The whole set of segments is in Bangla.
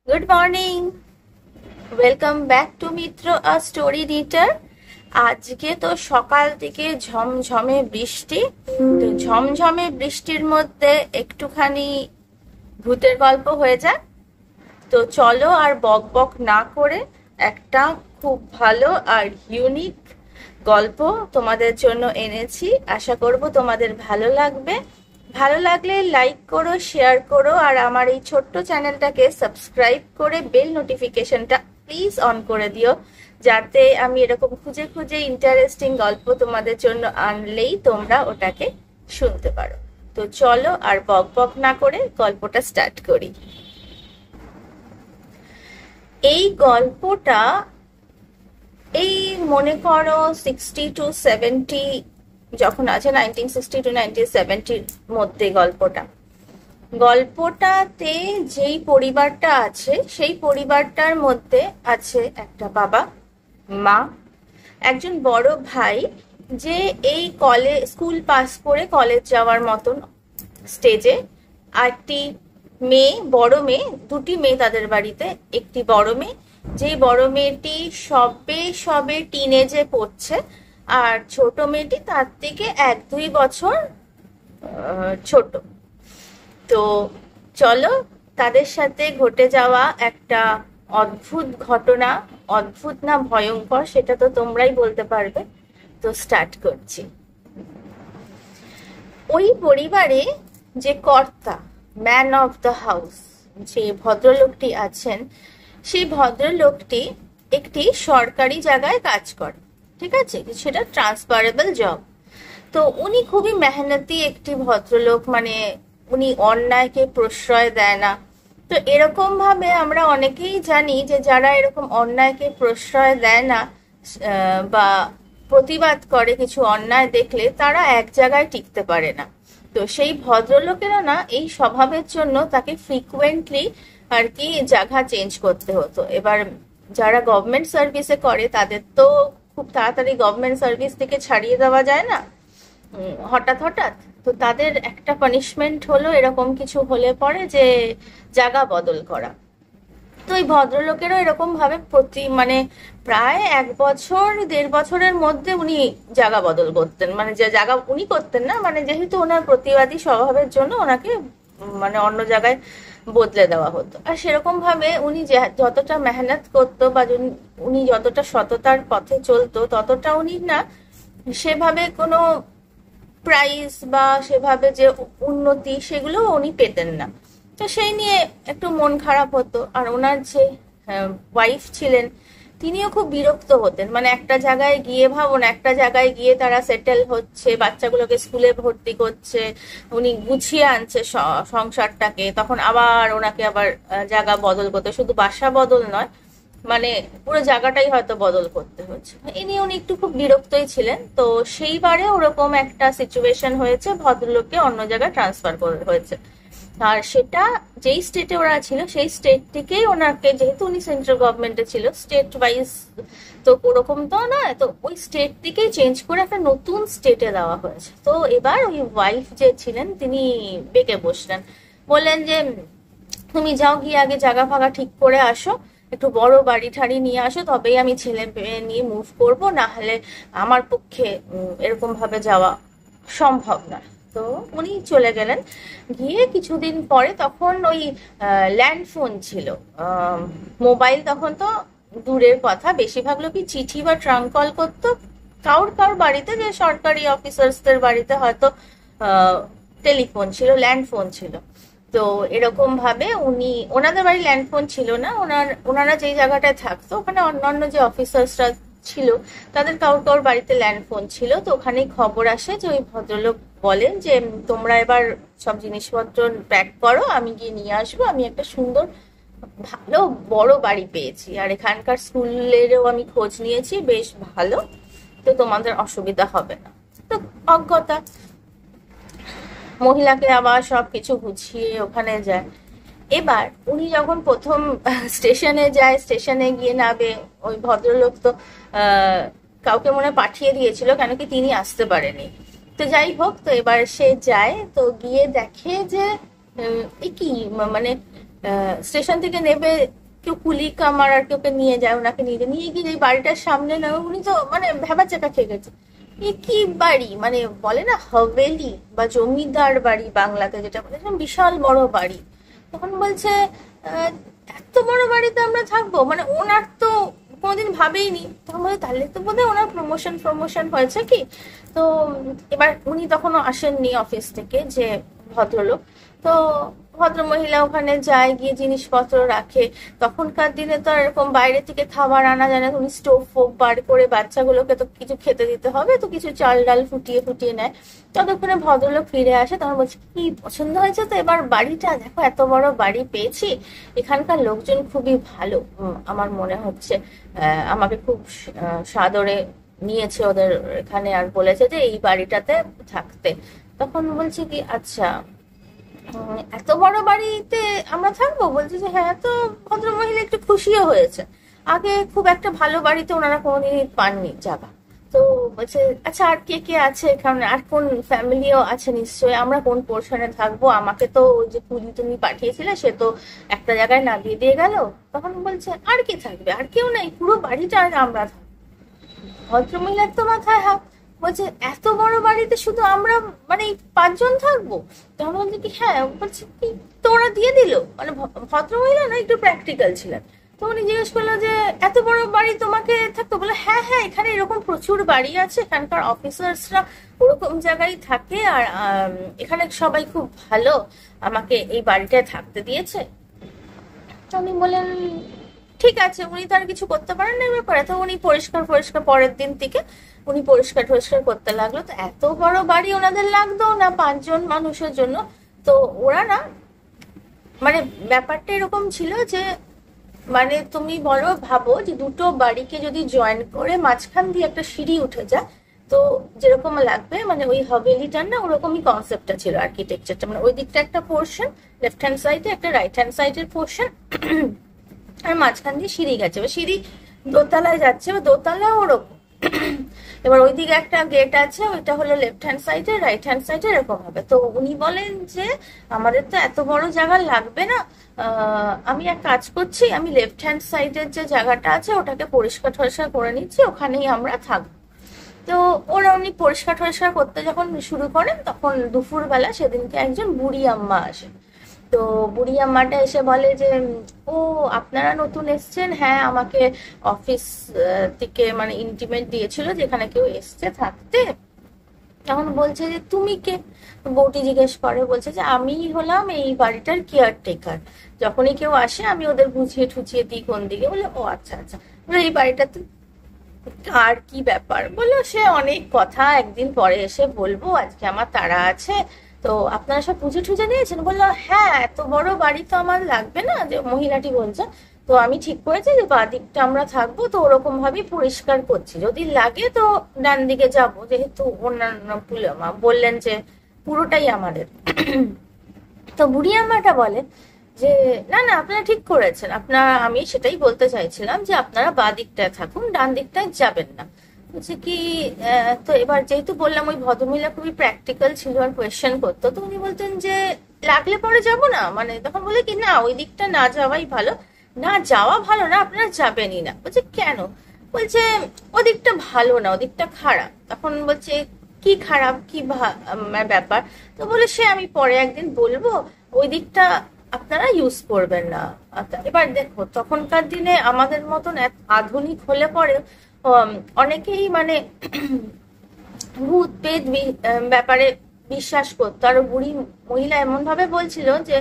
Good morning. Welcome back to Mitra a story reader. আজকে তো সকাল থেকে ঝমঝমে বৃষ্টি। তো ঝমঝমে বৃষ্টির মধ্যে একটুখানি ভূতের গল্প হয়ে যায়। তো চলো আর বক বক না করে একটা খুব ভালো আর ইউনিক গল্প তোমাদের জন্য এনেছি। আশা করব তোমাদের ভালো লাগবে। ভালো লাগলে লাইক করো, শেয়ার করো, আর আমার এই ছোট্ট চ্যানেলটাকে সাবস্ক্রাইব করে বেল নোটিফিকেশনটা প্লিজ অন করে দিও, যাতে আমি এরকম খুঁজে খুঁজে ইন্টারেস্টিং গল্প তোমাদের জন্য আনলেই তোমরা ওটাকে শুনতে পারো। তো চলো আর বক বক না করে গল্পটা স্টার্ট করি। এই গল্পটা এই মনে করো 60 to 70, যখন আছে 1960 to 1970 মধ্যে গল্পটাতে যেই পরিবারটা আছে সেই পরিবারটার মধ্যে আছে একটা বাবা, মা, একজন বড় ভাই যে এই স্কুল পাস করে কলেজ যাওয়ার মতন স্টেজে, আরেকটি মেয়ে, বড় মেয়ে, দুটি মেয়ে তাদের বাড়িতে। একটি বড় মেয়ে, যেই বড় মেয়েটি সবে সবে টিনেজে পড়ছে, আর ছোট মেয়েটি তার থেকে 1-2 বছর ছোট। তো চলো তাদের সাথে ঘটে যাওয়া একটা অদ্ভুত ঘটনা, অদ্ভুত না ভয়ঙ্কর সেটা তো তোমরাই বলতে পারবে। তো স্টার্ট করছি। ওই পরিবারে যে কর্তা, ম্যান অফ দ্য হাউস, যে ভদ্রলোকটি আছেন, সেই ভদ্রলোকটি একটি সরকারি জায়গায় কাজ করে। ঠিক আছে, সেটা ট্রান্সফারেবল জব। তো উনি খুবই মেহনতি একটি ভদ্রলোক, মানে উনি অন্যায়কে প্রশ্রয় দেয় না। তো এরকম ভাবে আমরা অনেকেই জানি যে যারা এরকম অন্যায়কে প্রশ্রয় দেয় না বা প্রতিবাদ করে কিছু অন্যায় দেখলে, তারা এক জায়গায় টিকতে পারে না। তো সেই ভদ্রলোকেরও না এই স্বভাবের জন্য তাকে ফ্রিকুয়েন্টলি আর কি জায়গা চেঞ্জ করতে হতো। এবার যারা গভর্নমেন্ট সার্ভিসে করে তাদের তো খুব তাড়াতাড়ি গভর্নমেন্ট সার্ভিস থেকে ছাড়িয়ে দেওয়া যায় না হঠাৎ হঠাৎ। তো তাদের একটা পানিশমেন্ট হলো এরকম কিছু হলে পরে যে জায়গা বদল করা। তো এই ভদ্রলোকেরও এরকম ভাবে মানে প্রায় 1-1.5 বছরের মধ্যে উনি জায়গা বদল করতেন, মানে যে জায়গা উনি করতেন না, মানে যেহেতু ওনার প্রতিবাদী স্বভাবের জন্য ওনাকে মানে অন্য জায়গায় বদলে দেওয়া হতো। আর সেরকম ভাবে উনি যতটা মেহনত করতো বা উনি যতটা সততার পথে চলতো, ততটা উনি না সেভাবে কোনো প্রাইজ বা সেভাবে যে উন্নতি সেগুলো উনি পেতেন না। তো সেই নিয়ে একটু মন খারাপ হতো। আর ওনার যে ওয়াইফ ছিলেন, তিনিও খুব বিরক্ত হতেন। মানে একটা জায়গায় গিয়ে ভাবুন, একটা জায়গায় গিয়ে তারা সেটেল হচ্ছে, বাচ্চাগুলোকে স্কুলে ভর্তি করছে, উনি গুছিয়ে আনছে সংসারটাকে, তখন আবার ওনাকে আবার জায়গা বদল করতে, শুধু বাসা বদল নয়, মানে পুরো জায়গাটাই হয়তো বদল করতে হচ্ছে। উনি একটু খুব বিরক্তই ছিলেন। তো সেইবারে ওরকম একটা সিচুয়েশন হয়েছে, ভদ্রলোককে অন্য জায়গায় ট্রান্সফার করে হয়েছে। আর সেটা যেই স্টেটে ওরা ছিল সেই স্টেট থেকেই ওনাকে, যেহেতু উনি সেন্ট্রাল গভর্নমেন্টে ছিল, স্টেট ওয়াইজ তো ওরকম তো নয়, তো ওই স্টেট থেকেই চেঞ্জ করে একটা নতুন স্টেটে দেওয়া হয়েছে। তো এবার ওই ওয়াইফ যে ছিলেন তিনি বেঁকে বসলেন, বললেন যে তুমি যাও, গিয়ে আগে জায়গা ফাগা ঠিক করে আসো, একটু বড় বাড়ি ঠাড়ি নিয়ে আসো, তবেই আমি ছেলে মেয়ে নিয়ে মুভ করবো, না হলে আমার পক্ষে এরকম ভাবে যাওয়া সম্ভব না। তো উনি চলে গেলেন। গিয়ে কিছুদিন পরে তখন ওই ল্যান্ড ফোন ছিল, মোবাইল তখন তো দূরের কথা, বেশিরভাগ লোকই চিঠি বা ট্রাঙ্ক কল করতো। কারোর কারোর বাড়িতে, যে সরকারি অফিসার্সদের বাড়িতে হয়তো টেলিফোন ছিল, ল্যান্ড ফোন ছিল। তো এরকম ভাবে ওনাদের বাড়ি ল্যান্ড ফোন ছিল না। ওনারা যেই জায়গাটায় থাকতো ওখানে অন্যান্য যে অফিসার্সরা ছিল তাদের কারোর কারোর বাড়িতে ল্যান্ড ফোন ছিল। তো ওখানেই খবর আসে যে ওই ভদ্রলোক বলেন যে তোমরা এবার সব জিনিসপত্র প্যাক করো, আমি গিয়ে নিয়ে আসবো, আমি একটা সুন্দর ভালো বড় বাড়ি পেয়েছি, আর এখানকার স্কুলেরও আমি খোঁজ নিয়েছি, বেশ ভালো, তো তোমাদের অসুবিধা হবে না। তো অজ্ঞতা মহিলাকে আবার সবকিছু গুছিয়ে ওখানে যায়। এবার উনি যখন প্রথম স্টেশনে যায়, স্টেশনে গিয়ে নামে, ওই ভদ্রলোক তো কাউকে মনে পাঠিয়ে দিয়েছিল, কেন কি তিনি আসতে পারেনি। তো যাই হোক, তো এবার সে যায়, তো গিয়ে দেখে যে এ কি, মানে স্টেশন থেকে নেবে, কেউ কুলি কামার আর কেউকে নিয়ে যায়, ওনাকে নিয়ে গিয়ে এই বাড়িটার সামনে না, উনি তো মানে ভেবা চাকা খেয়ে গেছে। এ কি বাড়ি, মানে বলে না হাভেলি বা জমিদার বাড়ি বাংলাতে যেটা বলে, বিশাল বড় বাড়ি। তখন বলছে আহ, এত বড় বাড়িতে আমরা থাকবো, মানে ওনার তো কোনোদিন ভাবেইনি। তখন বলে তাহলে তো বোধহয় ওনার প্রমোশন প্রমোশন হয়েছে কি। তো এবার উনি তখনও আসেননি অফিস থেকে, যে ভদ্রলোক। তো ভদ্রমহিলা ওখানে যায়, গিয়ে জিনিসপত্র রাখে। তখনকার দিনে তো আর এরকম বাইরে থেকে খাবার আনা যায় না, উনি স্টোভ ফোভ বার করে বাচ্চাগুলোকে তো কিছু খেতে দিতে হবে, তো কিছু চাল ডাল ফুটিয়ে ফুটিয়ে নেয়। ততক্ষণে ভদ্রলোক ফিরে আসে, তখন বলছে কি পছন্দ হয়েছে তো এবার বাড়িটা, দেখো এত বড় বাড়ি পেয়েছি, এখানকার লোকজন খুবই ভালো, আমার মনে হচ্ছে আমাকে খুব সাদরে নিয়েছে ওদের এখানে, আর বলেছে যে এই বাড়িটাতে থাকতে। তখন বলছে কি আচ্ছা এত বড় বাড়িতে আমরা থাকবো, বলছে যে হ্যাঁ। তো ভদ্রমহিলা একটু খুশিও হয়েছে, আগে খুব একটা ভালো বাড়িতে ওনারা কোনোদিনই পাননি জায়গা। তো বলছে আচ্ছা আর কে কে আছে এখানে, আর কোন ফ্যামিলিও আছে নিশ্চয়ই, আমরা কোন পোর্শনে থাকবো, আমাকে তো ওই যে কুলি তুমি পাঠিয়েছিলে সে তো একটা জায়গায় না দিয়ে দিয়ে গেল। তখন বলছে আর কি থাকবে, আর কেউ নাই, পুরো বাড়িটা আর আমরা থাকবো। ভদ্রমহিলার তো মাথায় হাত, বলছে এত বড় বাড়িতে শুধু আমরা মানে এই 5 জন থাকবো। তখন বলছে কি হ্যাঁ, বলছে কি তো ওরা দিয়ে দিল, মানে ভদ্রমহিলা না একটু প্র্যাকটিক্যাল ছিলেন। তো উনি জিজ্ঞেস করলো যে এত বড় বাড়ি তোমাকে থাকতো, বলে হ্যাঁ হ্যাঁ এখানে এরকম প্রচুর বাড়ি আছে, এখানকার অফিসার্সরা ওরকম জায়গায় থাকে, আর এখানে সবাই খুব ভালো, আমাকে এই বাড়িটায় থাকতে দিয়েছে। তো উনি বলেন ঠিক আছে, উনি তো আর কিছু করতে পারেন না এই ব্যাপারে। তো উনি পরিষ্কার পরিষ্কার পরের দিন থেকে উনি পরিষ্কার টরিষ্কার করতে লাগলো। তো এত বড় বাড়ি ওনাদের লাগতো না 5 জন মানুষের জন্য। তো ওরা না মানে ব্যাপারটা এরকম ছিল যে মানে তুমি বলো ভাবো যে দুটো বাড়িকে যদি জয়েন করে মাঝখান দিয়ে একটা সিঁড়ি উঠে যায়, তো যেরকম লাগবে, মানে ওই হাভেলিটার না ওরকমই কনসেপ্টটা ছিল আর্কিটেকচারটা, মানে ওই দিকটা একটা পোর্শন লেফট হ্যান্ড সাইডে, একটা রাইট হ্যান্ড সাইডের পোর্শন, আর মাঝখান দিয়ে সিঁড়ি গেছে, এবার সিঁড়ি দোতলায় যাচ্ছে, এবার দোতলা ওরকম। এবার ওইদিকে একটা গেট আছে, ওইটা হলো লেফট হ্যান্ড সাইডে, রাইট হ্যান্ড সাইডে এরকম হবে। তো উনি বলেন যে আমাদের তো এত বড় জায়গা লাগবে না, আমি এক কাজ করছি, আমি লেফট হ্যান্ড সাইডের যে জায়গাটা আছে ওটাকে পরিষ্কার টরিষ্কার করে নিচ্ছি, ওখানেই আমরা থাকবো। তো ওরা উনি পরিষ্কার টরিষ্কার করতে যখন শুরু করেন, তখন দুপুরবেলা সেদিনকে একজন বুড়ি আম্মা আসে। তো বুড়ি আম্মাটা এসে বলে যে ও আপনারা নতুন এসছেন, হ্যাঁ আমাকে অফিস থেকে মানে ইন্টিমেট দিয়েছিল যেখানে কেউ এসছে থাকতে। তখন বলছে যে তুমি কে, বউটি জিজ্ঞেস করে, বলছে যে আমি হলাম এই বাড়িটার কেয়ারটেকার, যখনই কেউ আসে আমি ওদের বুঝিয়ে ঠুচিয়ে দিই কোন দিকে। বলে ও আচ্ছা আচ্ছা, এই বাড়িটাতে আর কি ব্যাপার, বললো সে অনেক কথা একদিন পরে এসে বলবো, আজকে আমার তাড়া আছে। তো আপনারা সব পুজো টুজো নিয়েছেন, বললো হ্যাঁ এত বড় বাড়ি তো আমার লাগবে না, যে মহিলাটি বলছে। তো আমি ঠিক করেছি যে বাদিকটা আমরা থাকবো, তো ওরকম ভাবেই পরিষ্কার করছি, যদি লাগে তো ডান দিকে যাবো, যেহেতু অন্যান্য বললেন যে পুরোটাই আমাদের। তো বুড়ি আম্মাটা বলে যে না না আপনারা ঠিক করেছেন, আপনারা, আমি সেটাই বলতে চাইছিলাম যে আপনারা বাঁ দিকটায় থাকুন, ডান দিকটায় যাবেন না। বলছে কি তো এবার যেহেতু বললাম ওই ভদ্রমহিলা খুবই প্র্যাকটিক্যাল ছিল আর কোয়েশ্চেন করতো, তো উনি বলতেন যে লাগলে পরে যাব না, মানে তখন বলে কি না ওই দিকটা না যাওয়াই ভালো, না যাওয়া ভালো না, আপনারা যাবেনই না। বলছে কেন, বলছে ওদিকটা ভালো না, ওদিকটা খারাপ। তখন বলছে কি খারাপ, কি ব্যাপার। তো বলে সে আমি পরে একদিন বলবো, ওই দিকটা আপনারা ইউজ করবেন না। এবার দেখো তখনকার দিনে আমাদের মতন আধুনিক হলে পরে অনেকেই মানে ভূত পেদ ব্যাপারে বিশ্বাস করতো। আর বুড়ি মহিলা এমন ভাবে বলছিল যে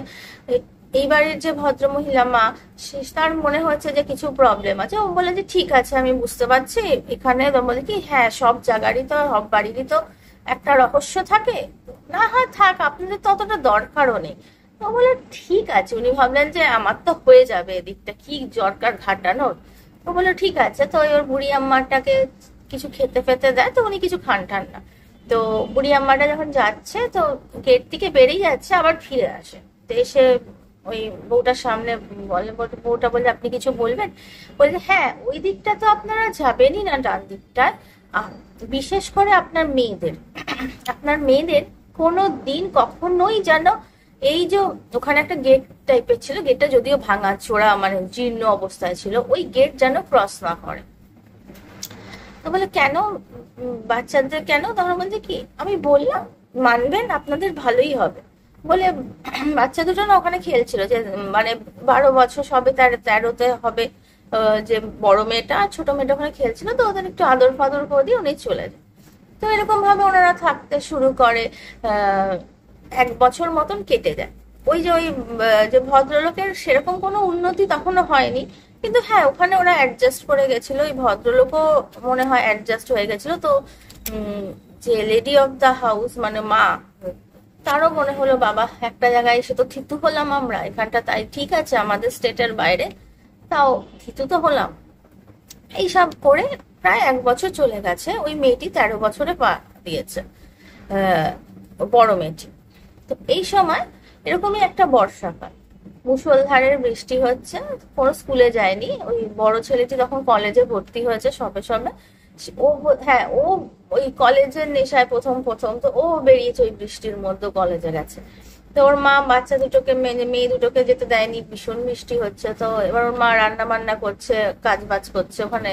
এইবারের যে ভদ্র মহিলা মা, তার মনে হচ্ছে যে কিছু প্রবলেম আছে। ও বলে যে ঠিক আছে আমি বুঝতে পারছি, এখানে বলে কি হ্যাঁ সব জায়গারই তো সব বাড়িরই তো একটা রহস্য থাকে, না হ্যাঁ থাক আপনাদের তো অতটা দরকারও নেই। তো বলে ঠিক আছে, উনি ভাবলেন যে আমার তো হয়ে যাবে, এদিকটা কি দরকার ঘাটানোর। তো বলে ঠিক আছে। তো ওর বুড়ি আম্মাটাকে কিছু খেতে ফেতে দেয়, তো উনি কিছু খান টান না। তো বুড়ি আম্মাটা যখন যাচ্ছে, তো গেট থেকে বেরিয়ে যাচ্ছে, আবার ফিরে আসে। তো এসে ওই বউটার সামনে বলে, বউটা বলে আপনি কিছু বলবেন, বলে হ্যাঁ ওই দিকটা তো আপনারা যাবেনই না, ডান দিকটায়। বিশেষ করে আপনার মেয়েদের কোনো দিন কখনোই যেন এই যে ওখানে একটা গেট টাইপের ছিল, গেটটা যদিও ভাঙা চোরা মানে জীর্ণ অবস্থায় ছিল, ওই গেট যেন ক্রস না করে। তো বলে কেন বাচ্চাদের কেন? তখন বলছে কি, আমি বললাম মানবেন আপনাদের ভালোই হবে বলে। বাচ্চা দুটো না ওখানে খেলছিল, যে মানে 12 বছর সবে, তার 13তে হবে। যে বড় মেয়েটা আর ছোট মেয়েটা ওখানে খেলছিল, তো ওদের একটু আদর ফাদর করে দিয়ে উনি চলে যায়। তো এরকম ভাবে ওনারা থাকতে শুরু করে। 1 বছর মতন কেটে যায়। ওই যে ওই যে ভদ্রলোকের সেরকম কোনো উন্নতি তখনও হয়নি, কিন্তু হ্যাঁ ওখানে ওরা অ্যাডজাস্ট করে গেছিল, ওই ভদ্রলোকও মনে হয় অ্যাডজাস্ট হয়ে গেছিল। তো যে লেডি অফ দ্য হাউস মানে মা, তারও মনে হলো বাবা একটা জায়গায় এসে তো থিতু হলাম আমরা এখানটা, তাই ঠিক আছে আমাদের স্টেটের বাইরে, তাও থিতু তো হলাম। এইসব করে প্রায় 1 বছর চলে গেছে। ওই মেয়েটি 13 বছরে পা দিয়েছে, বড় মেয়েটি। তো এই সময় এরকমই একটা বর্ষাকাল, মুষলধারের বৃষ্টি হচ্ছে, কোনো স্কুলে যায়নি। ওই বড় ছেলেটি তখন কলেজে ভর্তি হয়েছে সবে সবে। ও হ্যাঁ, ও ওই কলেজের নেশায় প্রথম প্রথম তো ও বেরিয়েছে ওই বৃষ্টির মধ্যে কলেজে গেছে। তো ওর মা বাচ্চা দুটোকে মেয়ে দুটোকে যেতে দেয়নি, ভীষণ বৃষ্টি হচ্ছে। তো এবার ওর মা রান্না বান্না করছে, কাজ বাজ করছে ওখানে,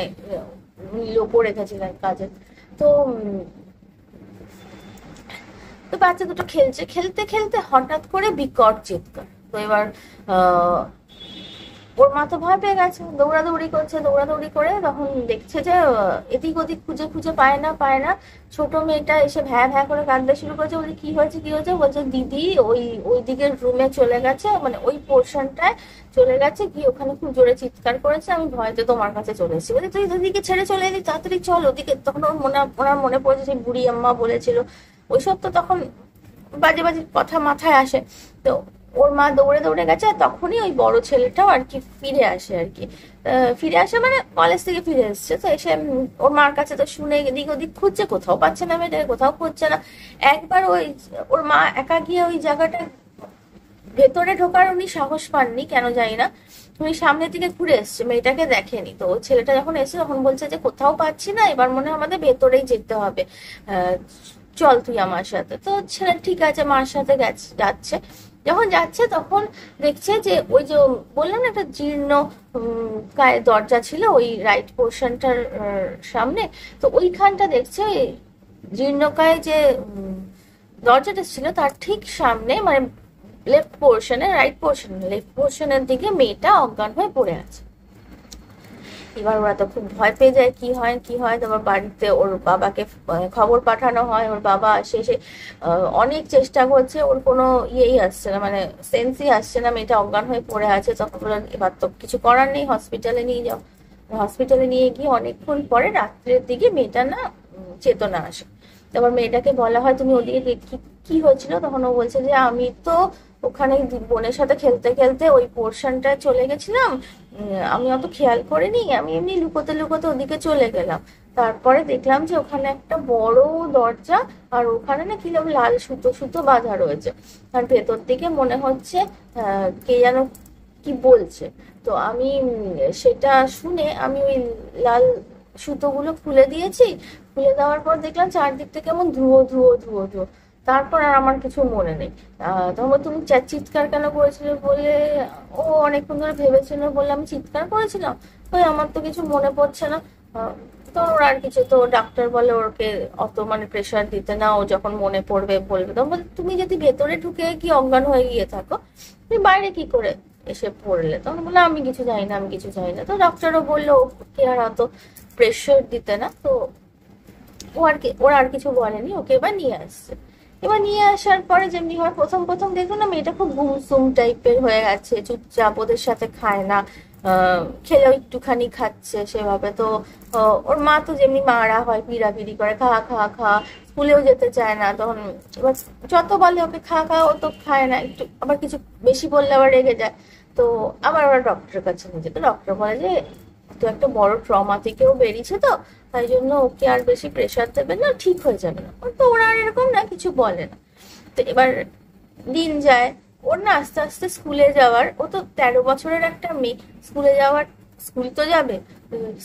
লোকও রেখেছিলেন কাজে। তো তো বাচ্চা দুটো খেলছে, খেলতে খেলতে হঠাৎ করে বিকট চিৎকার। তো এবার আহ ওর মা তো ভয় পেয়ে গেছে, দৌড়াদৌড়ি করছে, দৌড়াদৌড়ি করে তখন দেখছে যে এদিক ওদিক খুঁজে খুঁজে পায় না। ছোট মেয়েটা এসে ভ্যা ভ্যা করে কাঁদতে শুরু করেছে। বলছে কি হয়েছে কি হয়েছে? বলছে দিদি ওই দিকের রুমে চলে গেছে, মানে ওই পোর্শনটায় চলে গেছে, কি ওখানে খুব জোরে চিৎকার করেছে, আমি ভয়তে তোমার কাছে চলে এসেছি। বলে তুই দিদিকে ছেড়ে চলে এলি, তাড়াতাড়ি চল ওদিকে। তখন ওনার মনে পড়েছে সেই বুড়ি আম্মা বলেছিল, ওইসব তো তখন বাজে বাজে কথা মাথায় আসে। তো ওর মা দৌড়ে দৌড়ে গেছে, আর তখনই ওই বড় ছেলেটাও আর কি ফিরে আসে আর কি। ফিরে আসে মানে কলেজ থেকে ফিরে এসছে। তো এসে ওর মার কাছে তো শুনে এদিক ওদিক খুঁজছে, কোথাও পাচ্ছে না মেয়েটাকে, কোথাও খুঁজছে না। একবার ওই ওর মা একা গিয়ে ওই জায়গাটা ভেতরে ঢোকার উনি সাহস পাননি, কেন জানি না। উনি সামনের দিকে ঘুরে এসছে, মেয়েটাকে দেখেনি। তো ওই ছেলেটা যখন এসে তখন বলছে যে কোথাও পাচ্ছি না, এবার মনে হয় আমাদের ভেতরেই যেতে হবে, চল তুই আমার সাথে। তো ছেলে ঠিক আছে মার সাথে যাচ্ছে। যখন যাচ্ছে তখন দেখছে যে ওই যে বললাম না একটা জীর্ণ গায়ে দরজা ছিল ওই রাইট পোর্শনটার সামনে। তো ওইখানটা দেখছে ওই জীর্ণকায় যে দরজাটা ছিল তার ঠিক সামনে, মানে লেফট পোর্শনের দিকে মেয়েটা অজ্ঞান হয়ে পড়ে আছে। এবার ওরা তো খুব ভয় পেয়ে যায়, কি হয়। তারপর বাড়িতে ওর বাবাকে খবর পাঠানো হয়। ওর বাবা এসে অনেক চেষ্টা করছে, ওর কোনো ইয়েই আসছে না, মানে সেন্সই আসছে না, মেয়েটা অজ্ঞান হয়ে পড়ে আছে। তখন বললেন এবার তো কিছু করার নেই, হসপিটালে নিয়ে যাও। হসপিটালে নিয়ে গিয়ে অনেকক্ষণ পরে রাত্রের দিকে মেয়েটা না চেতনা আসে। তারপর মেয়েটাকে বলা হয় তুমি ওদিকে কি হয়েছিল? তখন ও বলছে যে আমি তো ওখানে বোনের সাথে খেলতে খেলতে ওই পোর্শনটা চলে গেছিলাম, আমি অত খেয়াল করিনি, আমি এমনি লুকোতে লুকোতে ওদিকে চলে গেলাম। তারপরে দেখলাম যে ওখানে একটা বড় দরজা, আর ওখানে না কি লাল সুতো সুতো বাঁধা রয়েছে, আর ভেতর দিকে মনে হচ্ছে কে যেন কি বলছে। তো আমি সেটা শুনে আমি ওই লাল সুতোগুলো খুলে দিয়েছি। খুলে দেওয়ার পর দেখলাম চারদিকটা কেমন ধুয়ো ধুয়ো ধুয়ো ধুয়ো। তারপর আর আমার কিছু মনে নেই। তখন তুমি চিৎকার কেন করেছিলে বলে ও অনেকক্ষণ ধরে ভেবেছিল, বললে আমি চিৎকার করেছিলাম, ওই আমার তো কিছু মনে পড়ছে না। তো ওর আর কিছু, তো ডাক্তার বলে ওকে অত মানে প্রেশার দিতে না, ও যখন মনে পড়বে বলবে। তখন বলে তুমি যদি ভেতরে ঢুকে কি অজ্ঞান হয়ে গিয়ে থাকো, তুমি বাইরে কি করে এসে পড়লে? তখন বলে আমি কিছু জানি না, আমি কিছু জানি না। তো ডক্টরও বললো ওকে আর অত প্রেশার দিতে না। তো ওর আর কিছু বলেনি, ওকে এবার নিয়ে আসছে। এবার নিয়ে আসার পরে যেমনি হয় প্রথম প্রথম দেখো না মেয়েটা খুব ঘুমসুম টাইপের হয়ে গেছে, চুপচাপ, ওদের সাথে খায় না, খেলেও একটুখানি খাচ্ছে সেভাবে। তো ওর মা তো যেমনি মারা হয় পিড়াপিড়ি করে, খা খা খা, স্কুলেও যেতে চায় না। তখন এবার যত বলে ওকে খা খা, ও তো খায় না, একটু আবার কিছু বেশি বললে আবার রেগে যায়। তো আবার ওরা ডক্টরের কাছে নিয়ে যেত। ডক্টর বলে যে তো একটা বড় ট্রমা থেকেও বেরিয়েছে, তো তাই জন্য ওকে আর বেশি প্রেশার দেবে না, ঠিক হয়ে যাবে না। তো ওরা আর এরকম না কিছু বলে না। তো এবার দিন যায়, ওর না আস্তে আস্তে স্কুলে যাওয়ার, ও তো 13 বছরের একটা মেয়ে, স্কুল তো যাবে,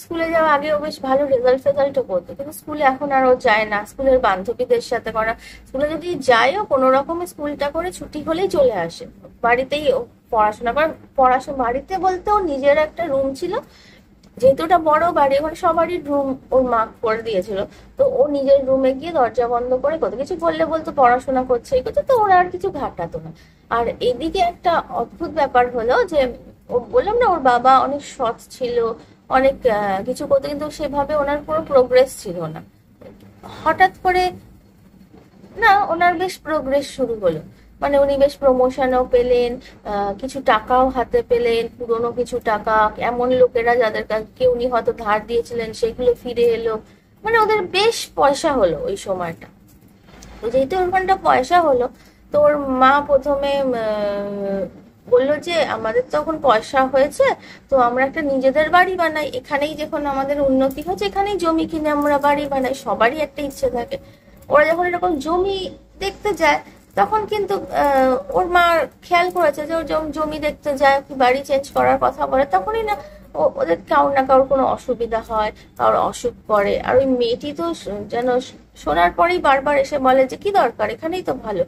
স্কুলে যাওয়া আগে ও বেশ ভালো রেজাল্টও করতো, কিন্তু স্কুলে এখন আর ও যায় না, স্কুলের বান্ধবীদের সাথে করা। স্কুলে যদি যায়ও কোনো রকমের স্কুলটা করে ছুটি হলেই চলে আসে, বাড়িতেই ও পড়াশোনা করে। পড়াশোনা বাড়িতে বলতে ওর নিজের একটা রুম ছিল, যেহেতু ওটা বড় বাড়ি, ওখানে সবারই রুম ওর মা করে দিয়েছিল। তো ও নিজের রুমে গিয়ে দরজা বন্ধ করে কত কিছু বললে বলতো পড়াশোনা করছে এই করছে, তো ওরা আর কিছু ঘাটাতো না। আর এদিকে একটা অদ্ভুত ব্যাপার হলো যে, ও বললাম না ওর বাবা অনেক সৎ ছিল, অনেক কিছু করতো, কিন্তু সেভাবে ওনার কোনো প্রোগ্রেস ছিল না। হঠাৎ করে না ওনার বেশ প্রোগ্রেস শুরু হলো, মানে উনি বেশ প্রমোশনও পেলেন, কিছু টাকাও হাতে পেলেন, পুরনো কিছু টাকা, এমন লোকেরা যাদের কাছে উনি হয়তো ধার দিয়েছিলেন সেগুলো ফিরে এলো। মানে ওদের বেশ পয়সা হলো ওই সময়টা। তো যেহেতু ওখানটা পয়সা হলো, তো ওর মা প্রথমে বললো যে আমাদের তো এখন পয়সা হয়েছে, তো আমরা একটা নিজেদের বাড়ি বানাই, এখানেই যখন আমাদের উন্নতি হচ্ছে এখানেই জমি কিনে আমরা বাড়ি বানাই। সবারই একটা ইচ্ছে থাকে। ওরা যখন এরকম জমি দেখতে যায়, তখন কিন্তু ওর মা খেয়াল করেছে যে ওর জমি দেখতে যায়, বাড়ি চেঞ্জ করার কথা বলে, তখনই না ওদের কারোর না কারোর কোনো অসুবিধা হয়, কারোর অসুখ করে। আর ওই মেয়েটি তো যেন শোনার পরেই বারবার এসে বলে যে কি দরকার, এখানেই তো ভালো।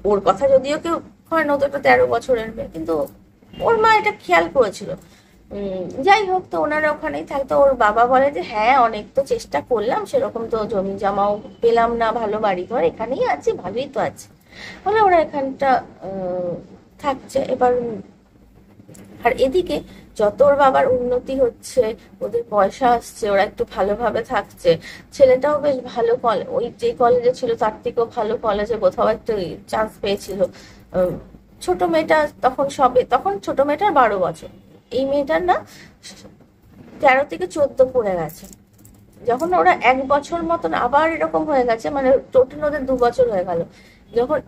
ওর কথা যদিও কেউ হয় না, ও তো একটা 13 বছরের মেয়ে, কিন্তু ওর মা এটা খেয়াল করেছিল। যাই হোক, তো ওনারা ওখানেই থাকতো। ওর বাবা বলে যে হ্যাঁ অনেক তো চেষ্টা করলাম, সেরকম তো জমি জমাও পেলাম না, ভালো বাড়ি ঘর এখানেই আছে, ভালোই তো আছে বলে ওরা এখানটা থাকছে এবার। আর এদিকে যত ওর বাবার উন্নতি হচ্ছে, ওদের পয়সা আসছে, ওরা একটু ভালোভাবে থাকছে, ছেলেটাও বেশ ভালো ওই যে কলেজে ছিল তার থেকেও ভালো কলেজে কোথাও একটা চান্স পেয়েছিল। ছোট মেয়েটা তখন ছোট মেয়েটার 12 বছর, এই মেয়েটার না 13 থেকে 14 পড়ে গেছে। যখন ওরা 1 বছর মতন আবার এরকম হয়ে গেছে, মানে টোটাল ওদের 2 বছর হয়ে গেল। যখন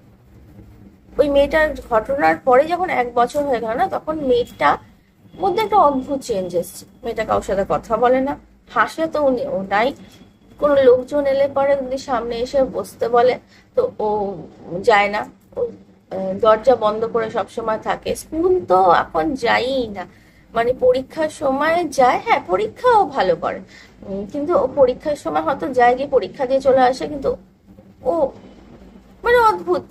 ওই মেয়েটার ঘটনার পরে যখন 1 বছর হয়ে গেল না, তখন মেয়েটা মধ্যে একটা অদ্ভুত চেঞ্জ এসছে। মেয়েটা কারোর সাথে কথা বলে না, হাসে তো ও নাই, কোনো লোকজন এলে পরে যদি সামনে এসে বসতে বলে তো ও যায় না, ও দরজা বন্ধ করে সবসময় থাকে। স্কুল তো এখন যাই না, মানে পরীক্ষার সময় যায়, হ্যাঁ পরীক্ষাও ভালো করে, কিন্তু ও পরীক্ষার সময় হয়তো যায়, গিয়ে পরীক্ষা দিয়ে চলে আসে, কিন্তু ও মানে অদ্ভুত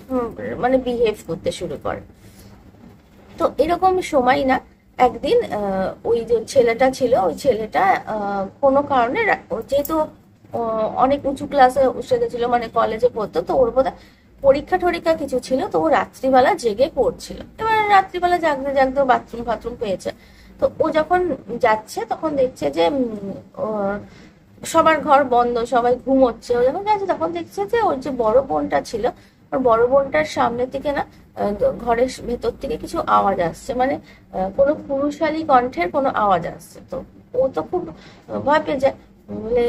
মানে বিহেভ করতে শুরু করে। তো এরকম সময় না একদিন ওই যে ছেলেটা ছিল, ওই ছেলেটা কোনো কারণে যেহেতু অনেক উঁচু ক্লাসে উঠে গেছিল, মানে কলেজে পড়তো, তো ওর বোধহয় পরীক্ষা টরীক্ষা কিছু ছিল, তো ও রাত্রিবেলা জেগে পড়ছিল। এবার রাত্রিবেলা জাগতে জাগতে বাথরুম ফাথরুম পেয়েছে। তো ও যখন যাচ্ছে তখন দেখছে যে সবার ঘর বন্ধ, সবাই ঘুমোচ্ছে। ও যখন যাচ্ছে তখন দেখছে যে ওর যে বড় বোনটা ছিল, ওর বড় বোনটার সামনের দিকে না ঘরের ভেতর থেকে কিছু আওয়াজ আসছে, মানে কোনো পুরুষালী কণ্ঠের কোনো আওয়াজ আসছে। তো ও তো খুব ভয় পেয়ে যায়, বলে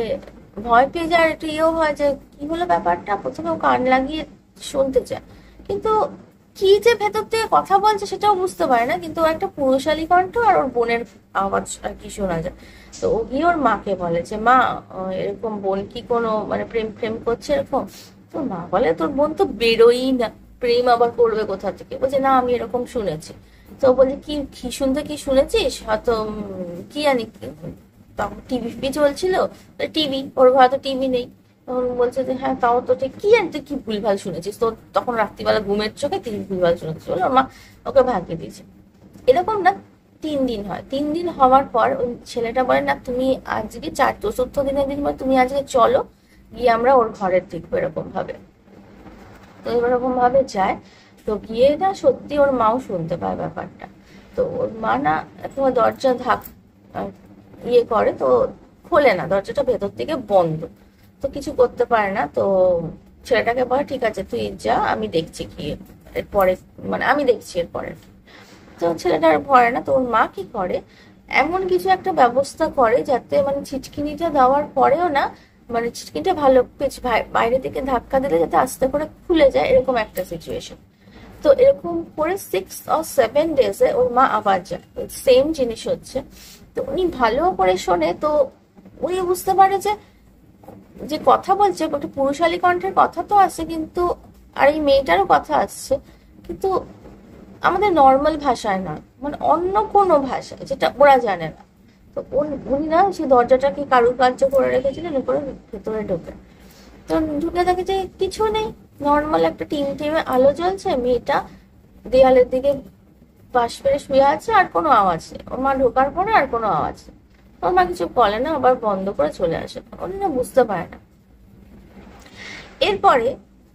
ভয় পেয়ে যায়, আর একটু ইয়েও হয় যে কি হলো ব্যাপারটা। প্রথমে ও কান লাগিয়ে শুনতে চায়, কিন্তু কি যে ভেতর থেকে কথা বলছে সেটাও বুঝতে পারে না, কিন্তু একটা পুরুষালী কণ্ঠ আর ওর বোনের আওয়াজ আর কি শোনা যায়। তো ও গিয়ে ওর মাকে বলে যে মা এরকম বোন কি কোনো মানে প্রেম প্রেম করছে এরকম। তো মা বলে তোর বোন তো বেরোই না, প্রেম আবার করবে কোথা থেকে। বলছে না আমি এরকম শুনেছি। তো বলে কি কি শুনতে কি শুনেছিস, হয়তো কি জানি তখন টিভি চলছিল, টিভি ওর ঘরে তো টিভি নেই। তখন বলছে যে হ্যাঁ তাও তো ঠিক, কি জানি তুই কি ভুলভাল শুনেছিস, তো তখন রাত্রিবেলা ঘুমের চোখে তুই ভুলভাল শুনেছিস বলে ওর মা ওকে ভাগিয়ে দিয়েছে। এরকম না 3 দিন হয়, 3 দিন হওয়ার পর ওই ছেলেটা বলে না তুমি আজকে 4th দিনের দিন বলে তুমি আজকে চলো, গিয়ে আমরা ওর ঘরের দেখবো এরকম ভাবে। তো এরকম ভাবে যায়, তো গিয়ে না সত্যি ওর মাও শুনতে পায় ব্যাপারটা। তো ওর মা না তোমার দরজা ইয়ে করে, তো খোলে না, দরজাটা ভেতর থেকে বন্ধ, তো কিছু করতে পারে না। তো ছেলেটাকে বলে ঠিক আছে তুই যা, আমি দেখছি কি এরপরে, মানে আমি দেখছি এরপরে। তো ছেলেটার ভয় না, তো ওর মা কি করে এমন কিছু একটা ব্যবস্থা করে যাতে মানে ছিটকিনিটা দেওয়ার পরেও না, মানে ছিটকিনিটা ভালো বাইরে থেকে ধাক্কা দিলে যাতে আস্তে করে খুলে যায়, এরকম একটা সিচুয়েশন। তো এরকম করে 6 or 7 ডেজে ওর মা আবার যায়, সেম জিনিস হচ্ছে। তো উনি ভালো করে শোনে, তো উনি বুঝতে পারে যে যে কথা বলছে একটা পুরুষালী কণ্ঠের কথা তো আসছে, কিন্তু আর এই মেয়েটারও কথা আসছে, কিন্তু আমাদের নর্মাল ভাষায় না, মানে অন্য কোনো ভাষায় যেটা ওরা জানে না। তো উনি না সেই দরজাটাকে কারুকার্য করে রেখেছিলেন উপরে, ভেতরে ঢোকে। তো ঢুকে দেখে যে কিছু নেই, নর্মাল একটা টিমে আলো জ্বলছে, মেয়েটা দেয়ালের দিকে পাশ ফিরে শুয়ে আছে, আর কোনো আওয়াজ নেই। ওর মা ঢোকার পরে আর কোনো আওয়াজ নেই। ওর মা কিছু বলে না, আবার বন্ধ করে চলে আসে, উনি না বুঝতে পারে না। এরপরে